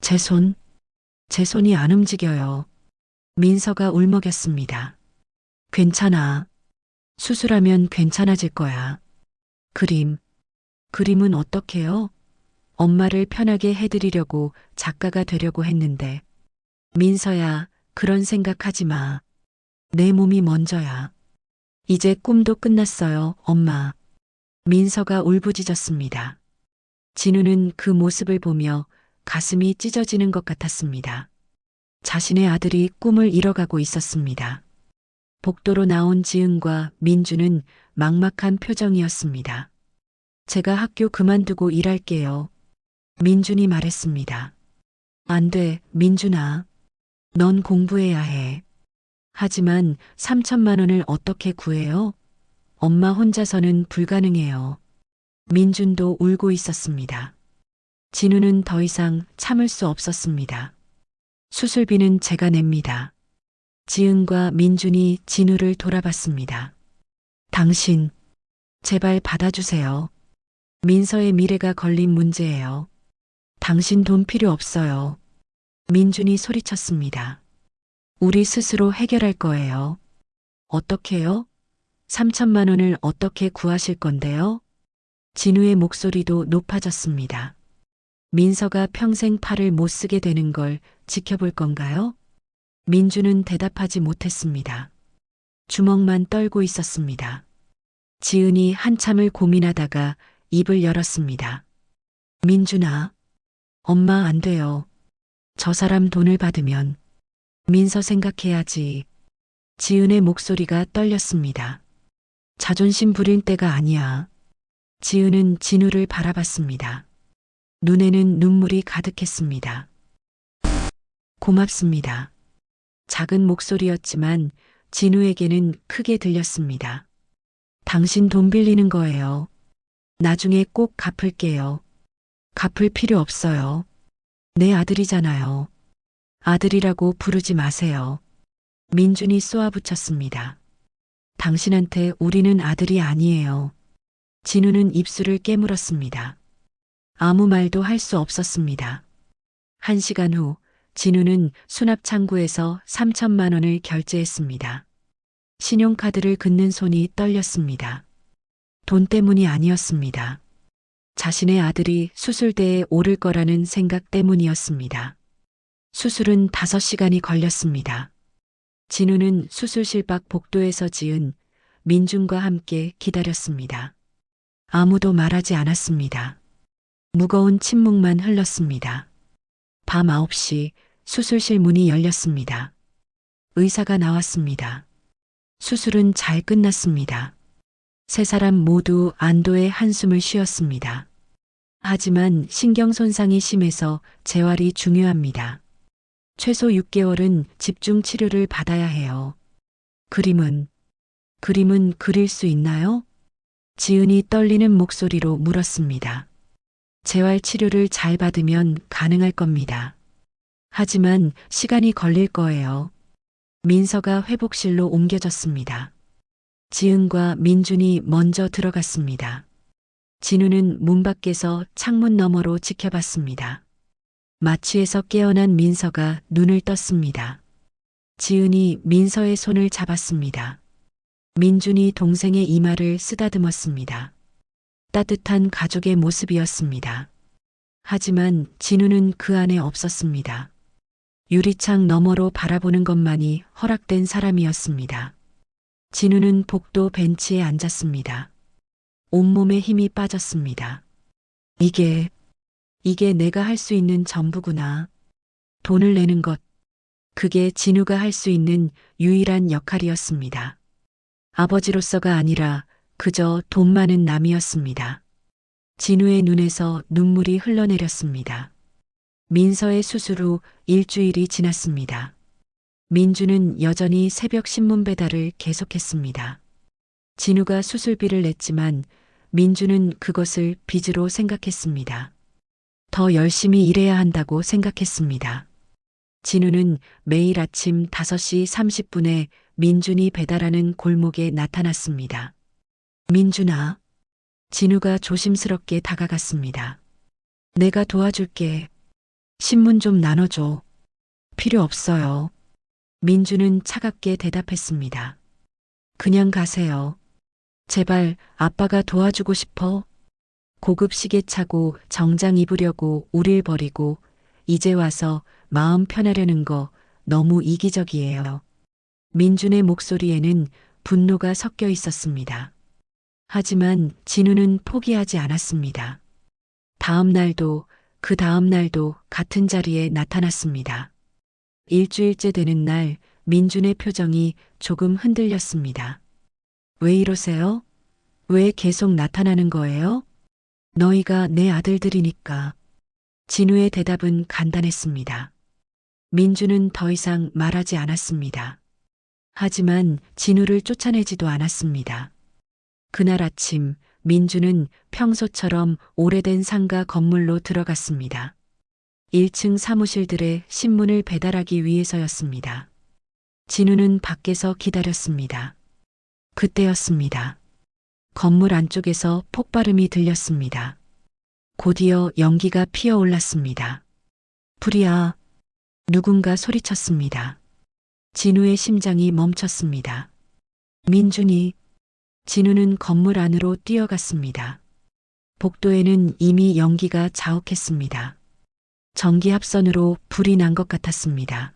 제 손이 안 움직여요. 민서가 울먹였습니다. 괜찮아. 수술하면 괜찮아질 거야. 그림은 어떡해요? 엄마를 편하게 해드리려고 작가가 되려고 했는데. 민서야, 그런 생각하지 마. 내 몸이 먼저야. 이제 꿈도 끝났어요, 엄마. 민서가 울부짖었습니다. 진우는 그 모습을 보며 가슴이 찢어지는 것 같았습니다. 자신의 아들이 꿈을 이뤄가고 있었습니다. 복도로 나온 지은과 민주는 막막한 표정이었습니다. 제가 학교 그만두고 일할게요. 민준이 말했습니다. 안 돼, 민준아. 넌 공부해야 해. 하지만 3천만 원을 어떻게 구해요? 엄마 혼자서는 불가능해요. 민준도 울고 있었습니다. 진우는 더 이상 참을 수 없었습니다. 수술비는 제가 냅니다. 지은과 민준이 진우를 돌아봤습니다. 당신, 제발 받아주세요. 민서의 미래가 걸린 문제예요. 당신 돈 필요 없어요. 민준이 소리쳤습니다. 우리 스스로 해결할 거예요. 어떻게요? 3천만 원을 어떻게 구하실 건데요? 진우의 목소리도 높아졌습니다. 민서가 평생 팔을 못 쓰게 되는 걸 지켜볼 건가요? 민주는 대답하지 못했습니다. 주먹만 떨고 있었습니다. 지은이 한참을 고민하다가 입을 열었습니다. 민준아, 엄마 안 돼요. 저 사람 돈을 받으면. 민서 생각해야지. 지은의 목소리가 떨렸습니다. 자존심 부릴 때가 아니야. 지은은 진우를 바라봤습니다. 눈에는 눈물이 가득했습니다. 고맙습니다. 작은 목소리였지만 진우에게는 크게 들렸습니다. 당신 돈 빌리는 거예요. 나중에 꼭 갚을게요. 갚을 필요 없어요. 내 아들이잖아요. 아들이라고 부르지 마세요. 민준이 쏘아붙였습니다. 당신한테 우리는 아들이 아니에요. 진우는 입술을 깨물었습니다. 아무 말도 할 수 없었습니다. 1시간 후 진우는 수납창구에서 3천만 원을 결제했습니다. 신용카드를 긋는 손이 떨렸습니다. 돈 때문이 아니었습니다. 자신의 아들이 수술대에 오를 거라는 생각 때문이었습니다. 수술은 5시간이 걸렸습니다. 진우는 수술실 밖 복도에서 지은 민준과 함께 기다렸습니다. 아무도 말하지 않았습니다. 무거운 침묵만 흘렀습니다. 밤 9시 수술실 문이 열렸습니다. 의사가 나왔습니다. 수술은 잘 끝났습니다. 세 사람 모두 안도의 한숨을 쉬었습니다. 하지만 신경 손상이 심해서 재활이 중요합니다. 최소 6개월은 집중 치료를 받아야 해요. 그림은 그릴 수 있나요? 지은이 떨리는 목소리로 물었습니다. 재활 치료를 잘 받으면 가능할 겁니다. 하지만 시간이 걸릴 거예요. 민서가 회복실로 옮겨졌습니다. 지은과 민준이 먼저 들어갔습니다. 진우는 문 밖에서 창문 너머로 지켜봤습니다. 마취에서 깨어난 민서가 눈을 떴습니다. 지은이 민서의 손을 잡았습니다. 민준이 동생의 이마를 쓰다듬었습니다. 따뜻한 가족의 모습이었습니다. 하지만 진우는 그 안에 없었습니다. 유리창 너머로 바라보는 것만이 허락된 사람이었습니다. 진우는 복도 벤치에 앉았습니다. 온몸에 힘이 빠졌습니다. 이게 내가 할 수 있는 전부구나. 돈을 내는 것. 그게 진우가 할 수 있는 유일한 역할이었습니다. 아버지로서가 아니라 그저 돈 많은 남이었습니다. 진우의 눈에서 눈물이 흘러내렸습니다. 민서의 수술 후 일주일이 지났습니다. 민주는 여전히 새벽 신문 배달을 계속했습니다. 진우가 수술비를 냈지만 민주는 그것을 빚으로 생각했습니다. 더 열심히 일해야 한다고 생각했습니다. 진우는 매일 아침 5시 30분에 민준이 배달하는 골목에 나타났습니다. 민준아. 진우가 조심스럽게 다가갔습니다. 내가 도와줄게. 신문 좀 나눠줘. 필요 없어요. 민주는 차갑게 대답했습니다. 그냥 가세요. 제발 아빠가 도와주고 싶어. 고급 시계 차고 정장 입으려고 우릴 버리고 이제 와서 마음 편하려는 거 너무 이기적이에요. 민준의 목소리에는 분노가 섞여 있었습니다. 하지만 진우는 포기하지 않았습니다. 다음 날도 그 다음 날도 같은 자리에 나타났습니다. 일주일째 되는 날 민준의 표정이 조금 흔들렸습니다. 왜 이러세요? 왜 계속 나타나는 거예요? 너희가 내 아들들이니까. 진우의 대답은 간단했습니다. 민준은 더 이상 말하지 않았습니다. 하지만 진우를 쫓아내지도 않았습니다. 그날 아침 민주는 평소처럼 오래된 상가 건물로 들어갔습니다. 1층 사무실들의 신문을 배달하기 위해서였습니다. 진우는 밖에서 기다렸습니다. 그때였습니다. 건물 안쪽에서 폭발음이 들렸습니다. 곧이어 연기가 피어올랐습니다. 불이야. 누군가 소리쳤습니다. 진우의 심장이 멈췄습니다. 민준이. 진우는 건물 안으로 뛰어갔습니다. 복도에는 이미 연기가 자욱했습니다. 전기 합선으로 불이 난 것 같았습니다.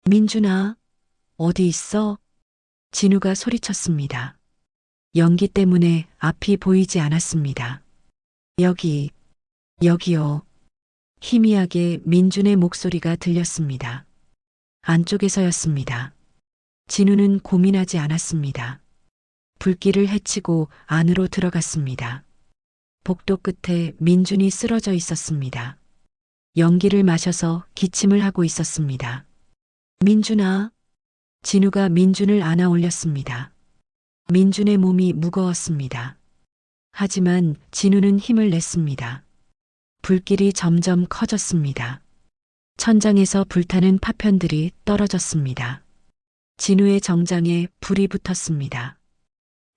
민준아, 어디 있어? 진우가 소리쳤습니다. 연기 때문에 앞이 보이지 않았습니다. 여기요. 희미하게 민준의 목소리가 들렸습니다. 안쪽에서였습니다. 진우는 고민하지 않았습니다. 불길을 헤치고 안으로 들어갔습니다. 복도 끝에 민준이 쓰러져 있었습니다. 연기를 마셔서 기침을 하고 있었습니다. 민준아. 진우가 민준을 안아 올렸습니다. 민준의 몸이 무거웠습니다. 하지만 진우는 힘을 냈습니다. 불길이 점점 커졌습니다. 천장에서 불타는 파편들이 떨어졌습니다. 진우의 정장에 불이 붙었습니다.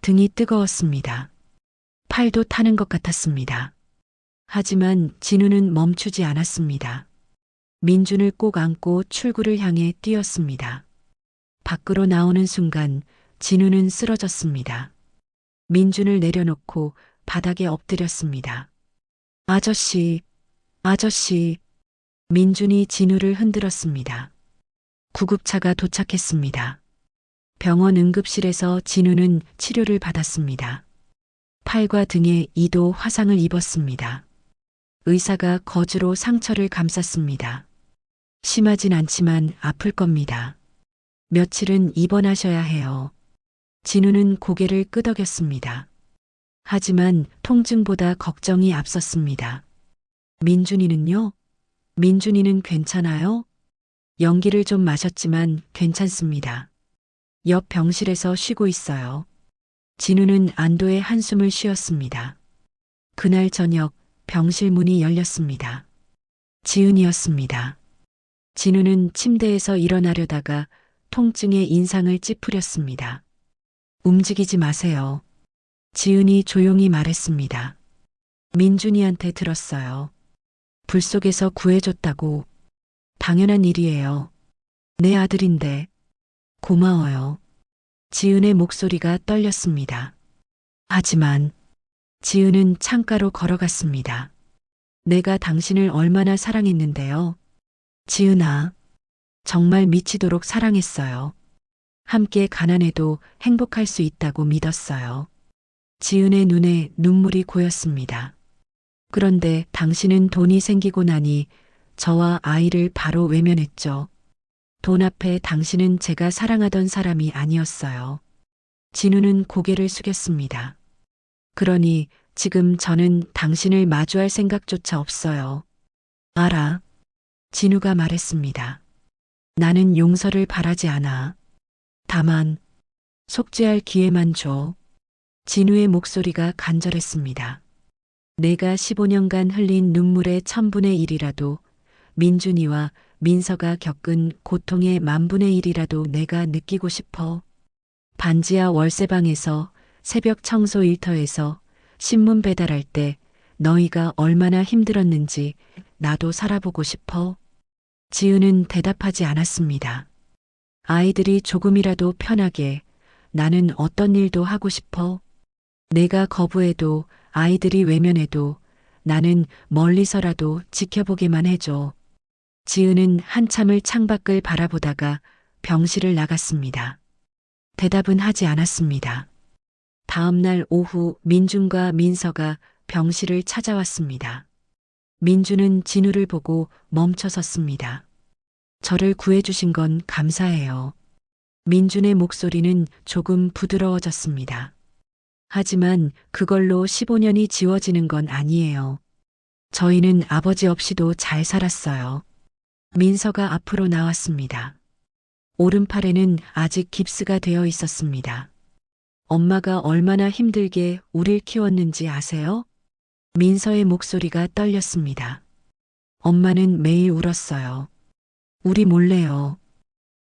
등이 뜨거웠습니다. 팔도 타는 것 같았습니다. 하지만 진우는 멈추지 않았습니다. 민준을 꼭 안고 출구를 향해 뛰었습니다. 밖으로 나오는 순간 진우는 쓰러졌습니다. 민준을 내려놓고 바닥에 엎드렸습니다. 아저씨. 민준이 진우를 흔들었습니다. 구급차가 도착했습니다. 병원 응급실에서 진우는 치료를 받았습니다. 팔과 등에 2도 화상을 입었습니다. 의사가 거즈로 상처를 감쌌습니다. 심하진 않지만 아플 겁니다. 며칠은 입원하셔야 해요. 진우는 고개를 끄덕였습니다. 하지만 통증보다 걱정이 앞섰습니다. 민준이는요? 민준이는 괜찮아요? 연기를 좀 마셨지만 괜찮습니다. 옆 병실에서 쉬고 있어요. 진우는 안도의 한숨을 쉬었습니다. 그날 저녁 병실 문이 열렸습니다. 지은이었습니다. 진우는 침대에서 일어나려다가 통증에 인상을 찌푸렸습니다. 움직이지 마세요. 지은이 조용히 말했습니다. 민준이한테 들었어요. 불 속에서 구해줬다고. 당연한 일이에요. 내 아들인데. 고마워요. 지은의 목소리가 떨렸습니다. 하지만 지은은 창가로 걸어갔습니다. 내가 당신을 얼마나 사랑했는데요. 지은아, 정말 미치도록 사랑했어요. 함께 가난해도 행복할 수 있다고 믿었어요. 지은의 눈에 눈물이 고였습니다. 그런데 당신은 돈이 생기고 나니 저와 아이를 바로 외면했죠. 돈 앞에 당신은 제가 사랑하던 사람이 아니었어요. 진우는 고개를 숙였습니다. 그러니 지금 저는 당신을 마주할 생각조차 없어요. 알아. 진우가 말했습니다. 나는 용서를 바라지 않아. 다만 속죄할 기회만 줘. 진우의 목소리가 간절했습니다. 내가 15년간 흘린 눈물의 1,000분의 1이라도 민준이와 민서가 겪은 고통의 10,000분의 1이라도 내가 느끼고 싶어. 반지하 월세방에서 새벽 청소 일터에서 신문 배달할 때 너희가 얼마나 힘들었는지 나도 살아보고 싶어. 지은은 대답하지 않았습니다. 아이들이 조금이라도 편하게 나는 어떤 일도 하고 싶어. 내가 거부해도 아이들이 외면해도 나는 멀리서라도 지켜보기만 해줘. 지은은 한참을 창밖을 바라보다가 병실을 나갔습니다. 대답은 하지 않았습니다. 다음 날 오후 민준과 민서가 병실을 찾아왔습니다. 민준은 진우를 보고 멈춰 섰습니다. 저를 구해주신 건 감사해요. 민준의 목소리는 조금 부드러워졌습니다. 하지만 그걸로 15년이 지워지는 건 아니에요. 저희는 아버지 없이도 잘 살았어요. 민서가 앞으로 나왔습니다. 오른팔에는 아직 깁스가 되어 있었습니다. 엄마가 얼마나 힘들게 우릴 키웠는지 아세요? 민서의 목소리가 떨렸습니다. 엄마는 매일 울었어요. 우리 몰래요.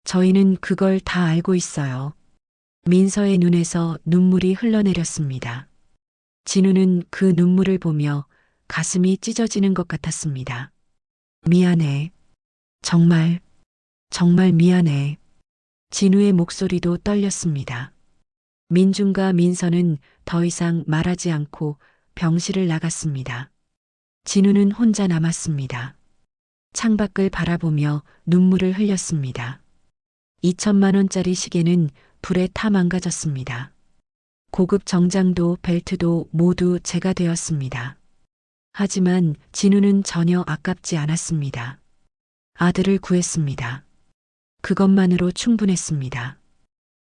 저희는 그걸 다 알고 있어요. 민서의 눈에서 눈물이 흘러내렸습니다. 진우는 그 눈물을 보며 가슴이 찢어지는 것 같았습니다. 미안해. 정말, 정말 미안해. 진우의 목소리도 떨렸습니다. 민준과 민서는 더 이상 말하지 않고 병실을 나갔습니다. 진우는 혼자 남았습니다. 창밖을 바라보며 눈물을 흘렸습니다. 2천만 원짜리 시계는 불에 타 망가졌습니다. 고급 정장도 벨트도 모두 제가 되었습니다. 하지만 진우는 전혀 아깝지 않았습니다. 아들을 구했습니다. 그것만으로 충분했습니다.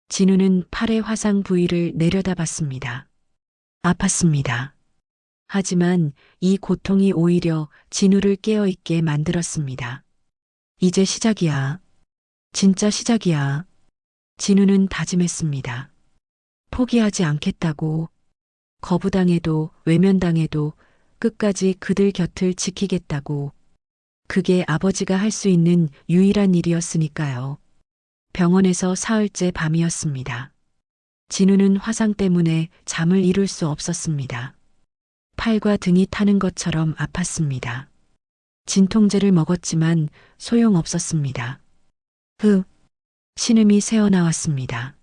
진우는 팔의 화상 부위를 내려다봤습니다. 아팠습니다. 하지만 이 고통이 오히려 진우를 깨어있게 만들었습니다. 이제 시작이야. 진짜 시작이야. 진우는 다짐했습니다. 포기하지 않겠다고. 거부당해도 외면당해도 끝까지 그들 곁을 지키겠다고. 그게 아버지가 할 수 있는 유일한 일이었으니까요. 병원에서 사흘째 밤이었습니다. 진우는 화상 때문에 잠을 이룰 수 없었습니다. 팔과 등이 타는 것처럼 아팠습니다. 진통제를 먹었지만 소용없었습니다. 신음이 새어나왔습니다.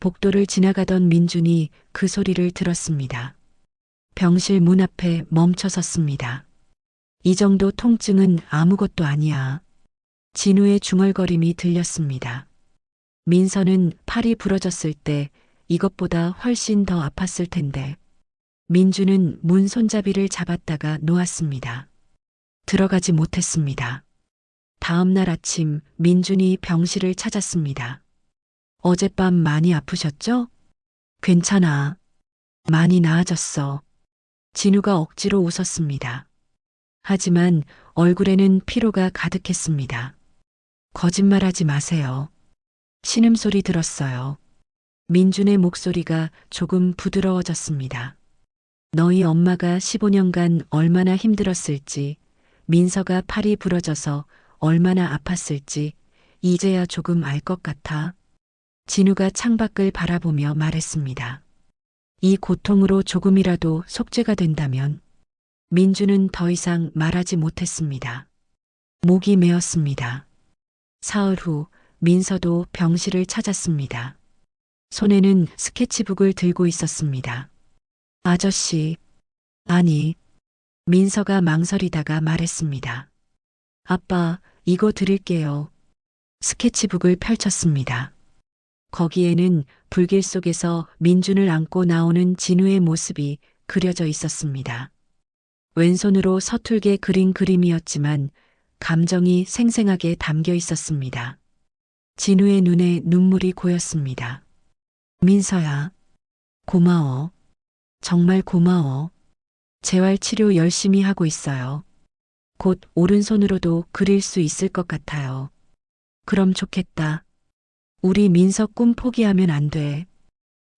복도를 지나가던 민준이 그 소리를 들었습니다. 병실 문 앞에 멈춰 섰습니다. 이 정도 통증은 아무것도 아니야. 진우의 중얼거림이 들렸습니다. 민서는 팔이 부러졌을 때 이것보다 훨씬 더 아팠을 텐데. 민주는 문 손잡이를 잡았다가 놓았습니다. 들어가지 못했습니다. 다음 날 아침 민준이 병실을 찾았습니다. 어젯밤 많이 아프셨죠? 괜찮아. 많이 나아졌어. 진우가 억지로 웃었습니다. 하지만 얼굴에는 피로가 가득했습니다. 거짓말하지 마세요. 신음소리 들었어요. 민준의 목소리가 조금 부드러워졌습니다. 너희 엄마가 15년간 얼마나 힘들었을지, 민서가 팔이 부러져서 얼마나 아팠을지 이제야 조금 알 것 같아. 진우가 창밖을 바라보며 말했습니다. 이 고통으로 조금이라도 속죄가 된다면. 민주는 더 이상 말하지 못했습니다. 목이 메었습니다. 사흘 후 민서도 병실을 찾았습니다. 손에는 스케치북을 들고 있었습니다. 아저씨, 아니, 민서가 망설이다가 말했습니다. 아빠, 이거 드릴게요. 스케치북을 펼쳤습니다. 거기에는 불길 속에서 민준을 안고 나오는 진우의 모습이 그려져 있었습니다. 왼손으로 서툴게 그린 그림이었지만 감정이 생생하게 담겨 있었습니다. 진우의 눈에 눈물이 고였습니다. 민서야, 고마워. 정말 고마워. 재활치료 열심히 하고 있어요. 곧 오른손으로도 그릴 수 있을 것 같아요. 그럼 좋겠다. 우리 민서 꿈 포기하면 안 돼.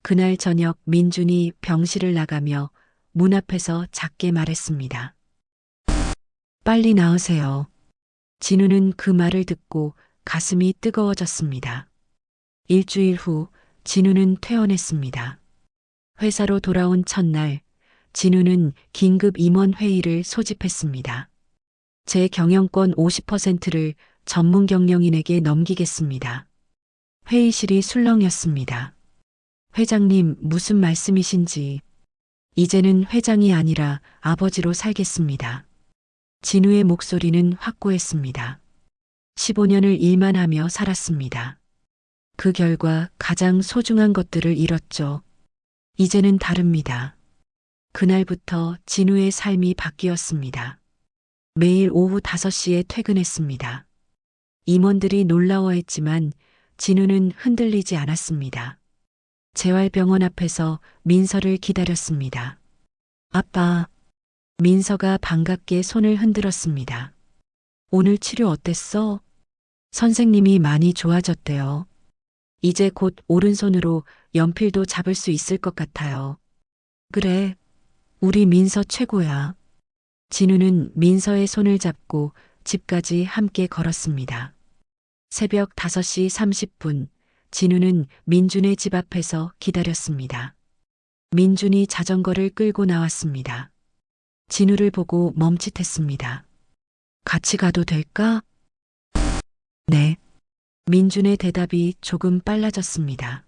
그날 저녁 민준이 병실을 나가며 문 앞에서 작게 말했습니다. 빨리 나으세요. 진우는 그 말을 듣고 가슴이 뜨거워졌습니다. 일주일 후 진우는 퇴원했습니다. 회사로 돌아온 첫날 진우는 긴급 임원 회의를 소집했습니다. 제 경영권 50%를 전문 경영인에게 넘기겠습니다. 회의실이 술렁였습니다. 회장님, 무슨 말씀이신지. 이제는 회장이 아니라 아버지로 살겠습니다. 진우의 목소리는 확고했습니다. 15년을 일만 하며 살았습니다. 그 결과 가장 소중한 것들을 잃었죠. 이제는 다릅니다. 그날부터 진우의 삶이 바뀌었습니다. 매일 오후 5시에 퇴근했습니다. 임원들이 놀라워했지만 진우는 흔들리지 않았습니다. 재활병원 앞에서 민서를 기다렸습니다. 아빠. 민서가 반갑게 손을 흔들었습니다. 오늘 치료 어땠어? 선생님이 많이 좋아졌대요. 이제 곧 오른손으로 연필도 잡을 수 있을 것 같아요. 그래. 우리 민서 최고야. 진우는 민서의 손을 잡고 집까지 함께 걸었습니다. 새벽 5시 30분, 진우는 민준의 집 앞에서 기다렸습니다. 민준이 자전거를 끌고 나왔습니다. 진우를 보고 멈칫했습니다. 같이 가도 될까? 네. 민준의 대답이 조금 빨라졌습니다.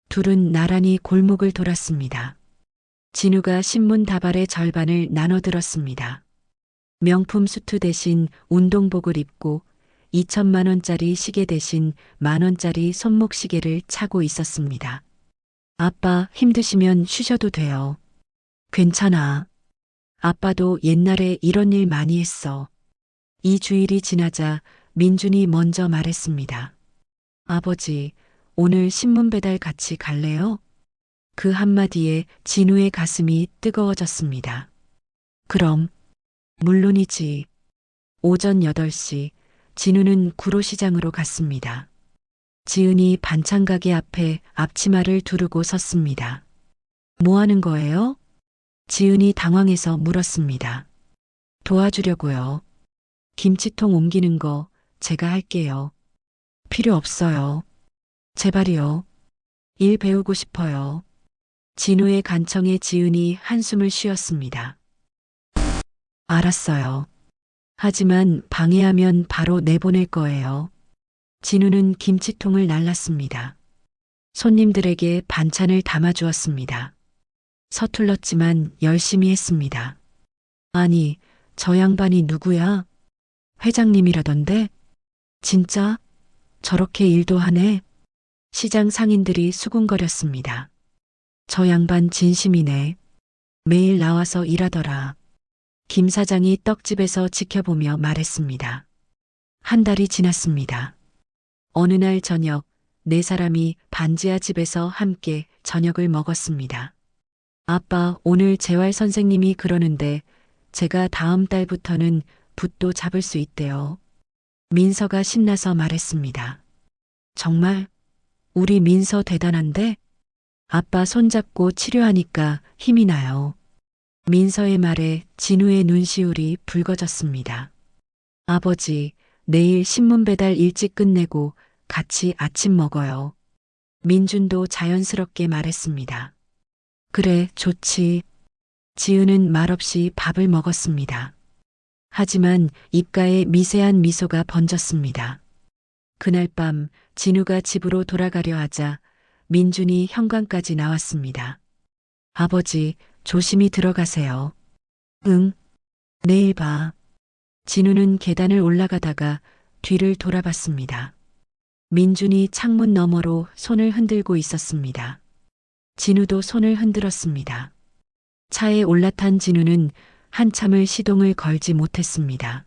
둘은 나란히 골목을 돌았습니다. 진우가 신문 다발의 절반을 나눠 들었습니다. 명품 수트 대신 운동복을 입고 2천만 원짜리 시계 대신 1,000원짜리 손목시계를 차고 있었습니다. 아빠, 힘드시면 쉬셔도 돼요. 괜찮아. 아빠도 옛날에 이런 일 많이 했어. 이 주일이 지나자 민준이 먼저 말했습니다. 아버지, 오늘 신문 배달 같이 갈래요? 그 한마디에 진우의 가슴이 뜨거워졌습니다. 그럼, 물론이지. 오전 8시, 진우는 구로시장으로 갔습니다. 지은이 반찬 가게 앞에 앞치마를 두르고 섰습니다. 뭐 하는 거예요? 지은이 당황해서 물었습니다. 도와주려고요. 김치통 옮기는 거 제가 할게요. 필요 없어요. 제발이요. 일 배우고 싶어요. 진우의 간청에 지은이 한숨을 쉬었습니다. 알았어요. 하지만 방해하면 바로 내보낼 거예요. 진우는 김치통을 날랐습니다. 손님들에게 반찬을 담아주었습니다. 서툴렀지만 열심히 했습니다. 아니, 저 양반이 누구야? 회장님이라던데? 진짜? 저렇게 일도 하네? 시장 상인들이 수군거렸습니다. 저 양반 진심이네. 매일 나와서 일하더라. 김 사장이 떡집에서 지켜보며 말했습니다. 한 달이 지났습니다. 어느 날 저녁, 4사람이 반지하 집에서 함께 저녁을 먹었습니다. 아빠, 오늘 재활 선생님이 그러는데 제가 다음 달부터는 붓도 잡을 수 있대요. 민서가 신나서 말했습니다. 정말? 우리 민서 대단한데? 아빠 손잡고 치료하니까 힘이 나요. 민서의 말에 진우의 눈시울이 붉어졌습니다. 아버지, 내일 신문 배달 일찍 끝내고 같이 아침 먹어요. 민준도 자연스럽게 말했습니다. 그래, 좋지. 지은은 말없이 밥을 먹었습니다. 하지만 입가에 미세한 미소가 번졌습니다. 그날 밤 진우가 집으로 돌아가려 하자 민준이 현관까지 나왔습니다. 아버지, 조심히 들어가세요. 응. 내일 봐. 진우는 계단을 올라가다가 뒤를 돌아봤습니다. 민준이 창문 너머로 손을 흔들고 있었습니다. 진우도 손을 흔들었습니다. 차에 올라탄 진우는 한참을 시동을 걸지 못했습니다.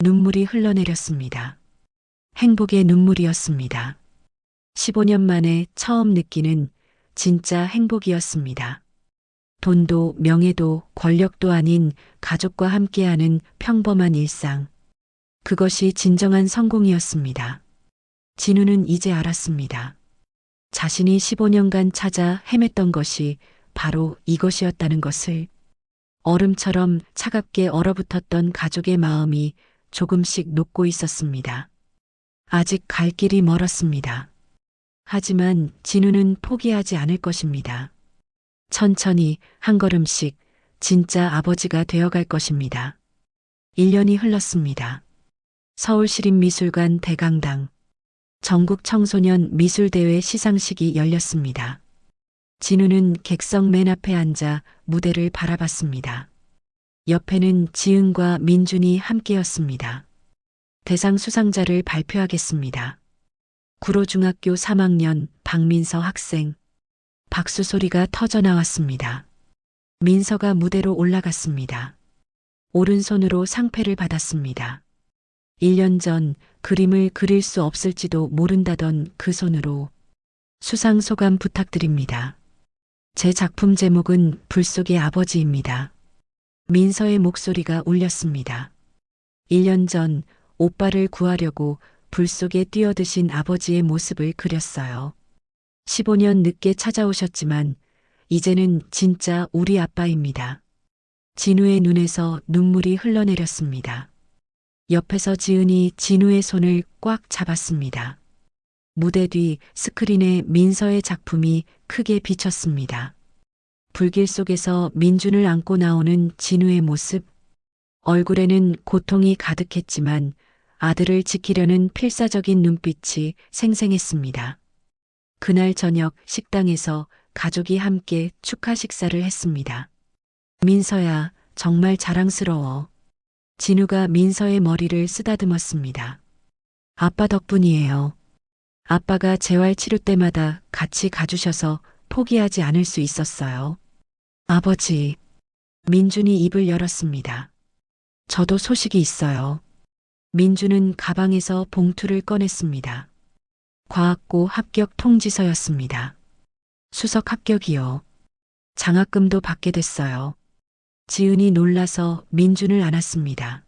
눈물이 흘러내렸습니다. 행복의 눈물이었습니다. 15년 만에 처음 느끼는 진짜 행복이었습니다. 돈도 명예도 권력도 아닌 가족과 함께하는 평범한 일상. 그것이 진정한 성공이었습니다. 진우는 이제 알았습니다. 자신이 15년간 찾아 헤맸던 것이 바로 이것이었다는 것을. 얼음처럼 차갑게 얼어붙었던 가족의 마음이 조금씩 녹고 있었습니다. 아직 갈 길이 멀었습니다. 하지만 진우는 포기하지 않을 것입니다. 천천히 한 걸음씩 진짜 아버지가 되어갈 것입니다. 1년이 흘렀습니다. 서울시립미술관 대강당 전국 청소년 미술대회 시상식이 열렸습니다. 진우는 객석 맨 앞에 앉아 무대를 바라봤습니다. 옆에는 지은과 민준이 함께였습니다. 대상 수상자를 발표하겠습니다. 구로중학교 3학년 박민서 학생. 박수 소리가 터져 나왔습니다. 민서가 무대로 올라갔습니다. 오른손으로 상패를 받았습니다. 1년 전 그림을 그릴 수 없을지도 모른다던 그 손으로 수상 소감 부탁드립니다. 제 작품 제목은 불 속의 아버지입니다. 민서의 목소리가 울렸습니다. 1년 전 오빠를 구하려고 불 속에 뛰어드신 아버지의 모습을 그렸어요. 15년 늦게 찾아오셨지만 이제는 진짜 우리 아빠입니다. 진우의 눈에서 눈물이 흘러내렸습니다. 옆에서 지은이 진우의 손을 꽉 잡았습니다. 무대 뒤 스크린에 민서의 작품이 크게 비쳤습니다. 불길 속에서 민준을 안고 나오는 진우의 모습. 얼굴에는 고통이 가득했지만 아들을 지키려는 필사적인 눈빛이 생생했습니다. 그날 저녁 식당에서 가족이 함께 축하 식사를 했습니다. 민서야, 정말 자랑스러워. 진우가 민서의 머리를 쓰다듬었습니다. 아빠 덕분이에요. 아빠가 재활 치료 때마다 같이 가주셔서 포기하지 않을 수 있었어요. 아버지. 민준이 입을 열었습니다. 저도 소식이 있어요. 민준은 가방에서 봉투를 꺼냈습니다. 과학고 합격 통지서였습니다. 수석 합격이요. 장학금도 받게 됐어요. 지은이 놀라서 민준을 안았습니다.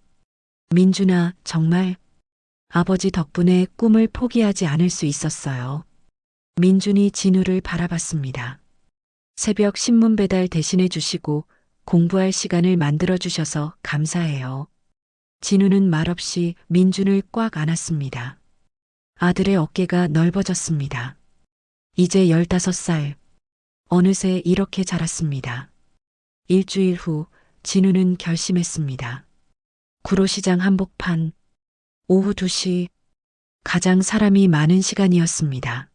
민준아, 정말 아버지 덕분에 꿈을 포기하지 않을 수 있었어요. 민준이 진우를 바라봤습니다. 새벽 신문 배달 대신해 주시고 공부할 시간을 만들어 주셔서 감사해요. 진우는 말없이 민준을 꽉 안았습니다. 아들의 어깨가 넓어졌습니다. 이제 15살. 어느새 이렇게 자랐습니다. 일주일 후 진우는 결심했습니다. 구로시장 한복판. 오후 2시. 가장 사람이 많은 시간이었습니다.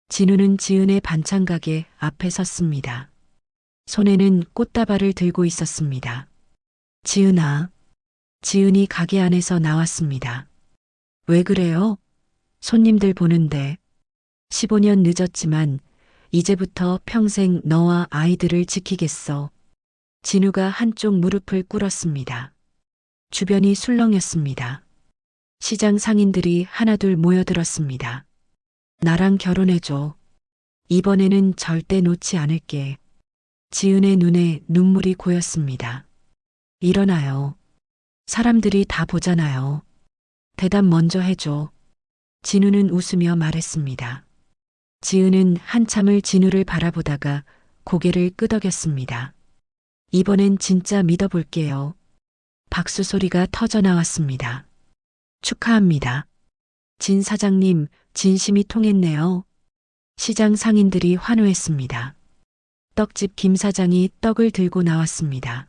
진우는 지은의 반찬 가게 앞에 섰습니다. 손에는 꽃다발을 들고 있었습니다. 지은아. 지은이 가게 안에서 나왔습니다. 왜 그래요? 손님들 보는데. 15년 늦었지만 이제부터 평생 너와 아이들을 지키겠어. 진우가 한쪽 무릎을 꿇었습니다. 주변이 술렁였습니다. 시장 상인들이 하나둘 모여들었습니다. 나랑 결혼해줘. 이번에는 절대 놓지 않을게. 지은의 눈에 눈물이 고였습니다. 일어나요. 사람들이 다 보잖아요. 대답 먼저 해줘. 진우는 웃으며 말했습니다. 지은은 한참을 진우를 바라보다가 고개를 끄덕였습니다. 이번엔 진짜 믿어볼게요. 박수 소리가 터져 나왔습니다. 축하합니다. 진 사장님, 진심이 통했네요. 시장 상인들이 환호했습니다. 떡집 김 사장이 떡을 들고 나왔습니다.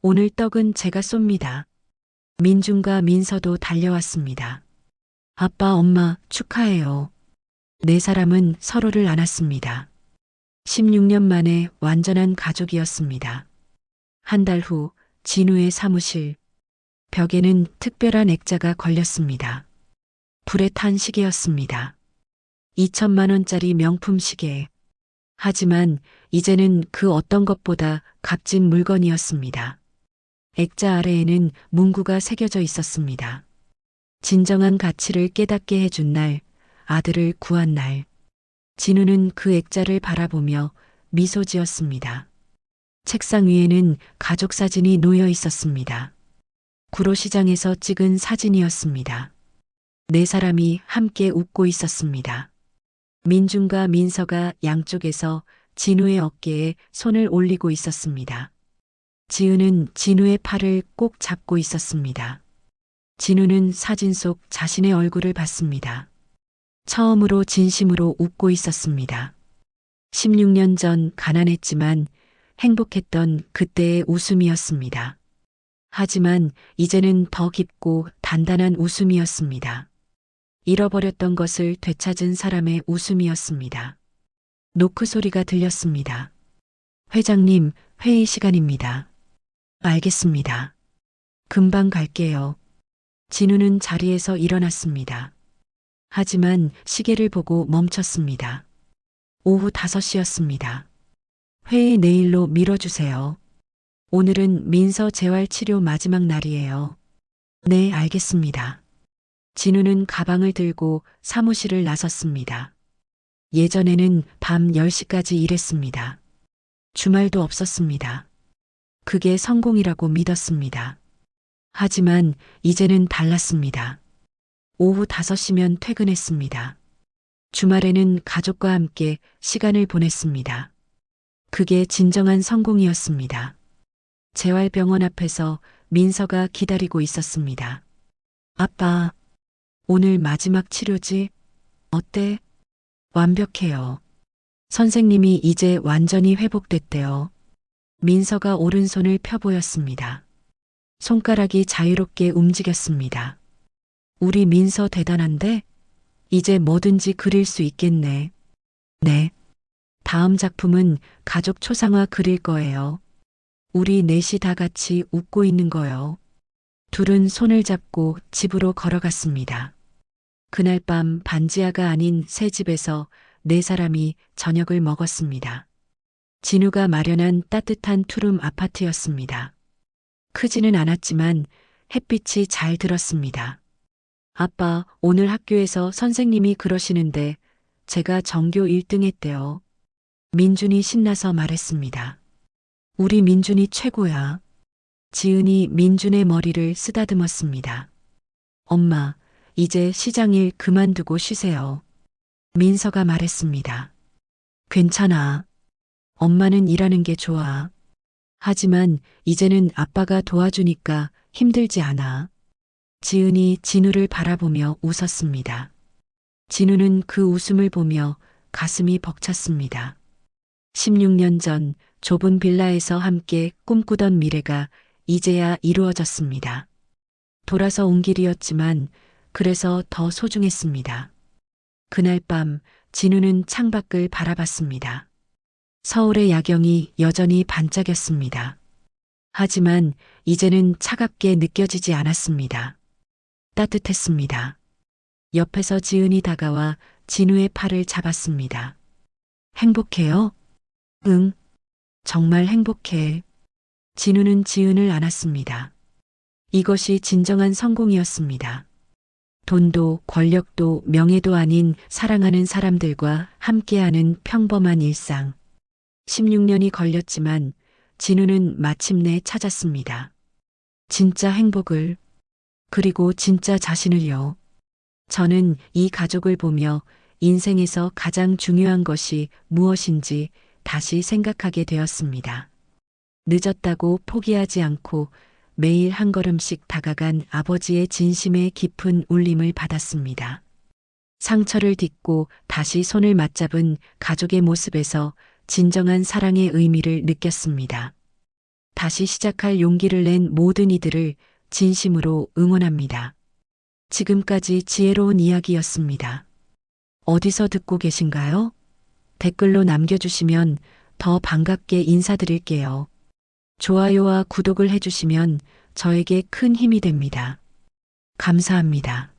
오늘 떡은 제가 쏩니다. 민준과 민서도 달려왔습니다. 아빠, 엄마, 축하해요. 네 사람은 서로를 안았습니다. 16년 만에 완전한 가족이었습니다. 한 달 후 진우의 사무실. 벽에는 특별한 액자가 걸렸습니다. 불에 탄 시계였습니다. 2천만 원짜리 명품 시계. 하지만 이제는 그 어떤 것보다 값진 물건이었습니다. 액자 아래에는 문구가 새겨져 있었습니다. 진정한 가치를 깨닫게 해준 날, 아들을 구한 날. 진우는 그 액자를 바라보며 미소 지었습니다. 책상 위에는 가족 사진이 놓여 있었습니다. 구로시장에서 찍은 사진이었습니다. 네 사람이 함께 웃고 있었습니다. 민준과 민서가 양쪽에서 진우의 어깨에 손을 올리고 있었습니다. 지은은 진우의 팔을 꼭 잡고 있었습니다. 진우는 사진 속 자신의 얼굴을 봤습니다. 처음으로 진심으로 웃고 있었습니다. 16년 전 가난했지만 행복했던 그때의 웃음이었습니다. 하지만 이제는 더 깊고 단단한 웃음이었습니다. 잃어버렸던 것을 되찾은 사람의 웃음이었습니다. 노크 소리가 들렸습니다. 회장님, 회의 시간입니다. 알겠습니다. 금방 갈게요. 진우는 자리에서 일어났습니다. 하지만 시계를 보고 멈췄습니다. 오후 5시였습니다. 회의 내일로 미뤄주세요. 오늘은 민서 재활치료 마지막 날이에요. 네, 알겠습니다. 진우는 가방을 들고 사무실을 나섰습니다. 예전에는 밤 10시까지 일했습니다. 주말도 없었습니다. 그게 성공이라고 믿었습니다. 하지만 이제는 달랐습니다. 오후 5시면 퇴근했습니다. 주말에는 가족과 함께 시간을 보냈습니다. 그게 진정한 성공이었습니다. 재활병원 앞에서 민서가 기다리고 있었습니다. 아빠, 오늘 마지막 치료지? 어때? 완벽해요. 선생님이 이제 완전히 회복됐대요. 민서가 오른손을 펴보였습니다. 손가락이 자유롭게 움직였습니다. 우리 민서 대단한데? 이제 뭐든지 그릴 수 있겠네. 네. 다음 작품은 가족 초상화 그릴 거예요. 우리 넷이 다 같이 웃고 있는 거요. 둘은 손을 잡고 집으로 걸어갔습니다. 그날 밤 반지하가 아닌 새 집에서 네 사람이 저녁을 먹었습니다. 진우가 마련한 따뜻한 투룸 아파트였습니다. 크지는 않았지만 햇빛이 잘 들었습니다. 아빠, 오늘 학교에서 선생님이 그러시는데 제가 전교 1등 했대요. 민준이 신나서 말했습니다. 우리 민준이 최고야. 지은이 민준의 머리를 쓰다듬었습니다. 엄마, 이제 시장일 그만두고 쉬세요. 민서가 말했습니다. 괜찮아. 엄마는 일하는 게 좋아. 하지만 이제는 아빠가 도와주니까 힘들지 않아. 지은이 진우를 바라보며 웃었습니다. 진우는 그 웃음을 보며 가슴이 벅찼습니다. 16년 전 좁은 빌라에서 함께 꿈꾸던 미래가 이제야 이루어졌습니다. 돌아서 온 길이었지만 그래서 더 소중했습니다. 그날 밤 진우는 창밖을 바라봤습니다. 서울의 야경이 여전히 반짝였습니다. 하지만 이제는 차갑게 느껴지지 않았습니다. 따뜻했습니다. 옆에서 지은이 다가와 진우의 팔을 잡았습니다. 행복해요? 응, 정말 행복해. 진우는 지은을 안았습니다. 이것이 진정한 성공이었습니다. 돈도 권력도 명예도 아닌 사랑하는 사람들과 함께하는 평범한 일상. 16년이 걸렸지만 진우는 마침내 찾았습니다. 진짜 행복을, 그리고 진짜 자신을요. 저는 이 가족을 보며 인생에서 가장 중요한 것이 무엇인지 다시 생각하게 되었습니다. 늦었다고 포기하지 않고 매일 한 걸음씩 다가간 아버지의 진심의 깊은 울림을 받았습니다. 상처를 딛고 다시 손을 맞잡은 가족의 모습에서 진정한 사랑의 의미를 느꼈습니다. 다시 시작할 용기를 낸 모든 이들을 진심으로 응원합니다. 지금까지 지혜로운 이야기였습니다. 어디서 듣고 계신가요? 댓글로 남겨주시면 더 반갑게 인사드릴게요. 좋아요와 구독을 해주시면 저에게 큰 힘이 됩니다. 감사합니다.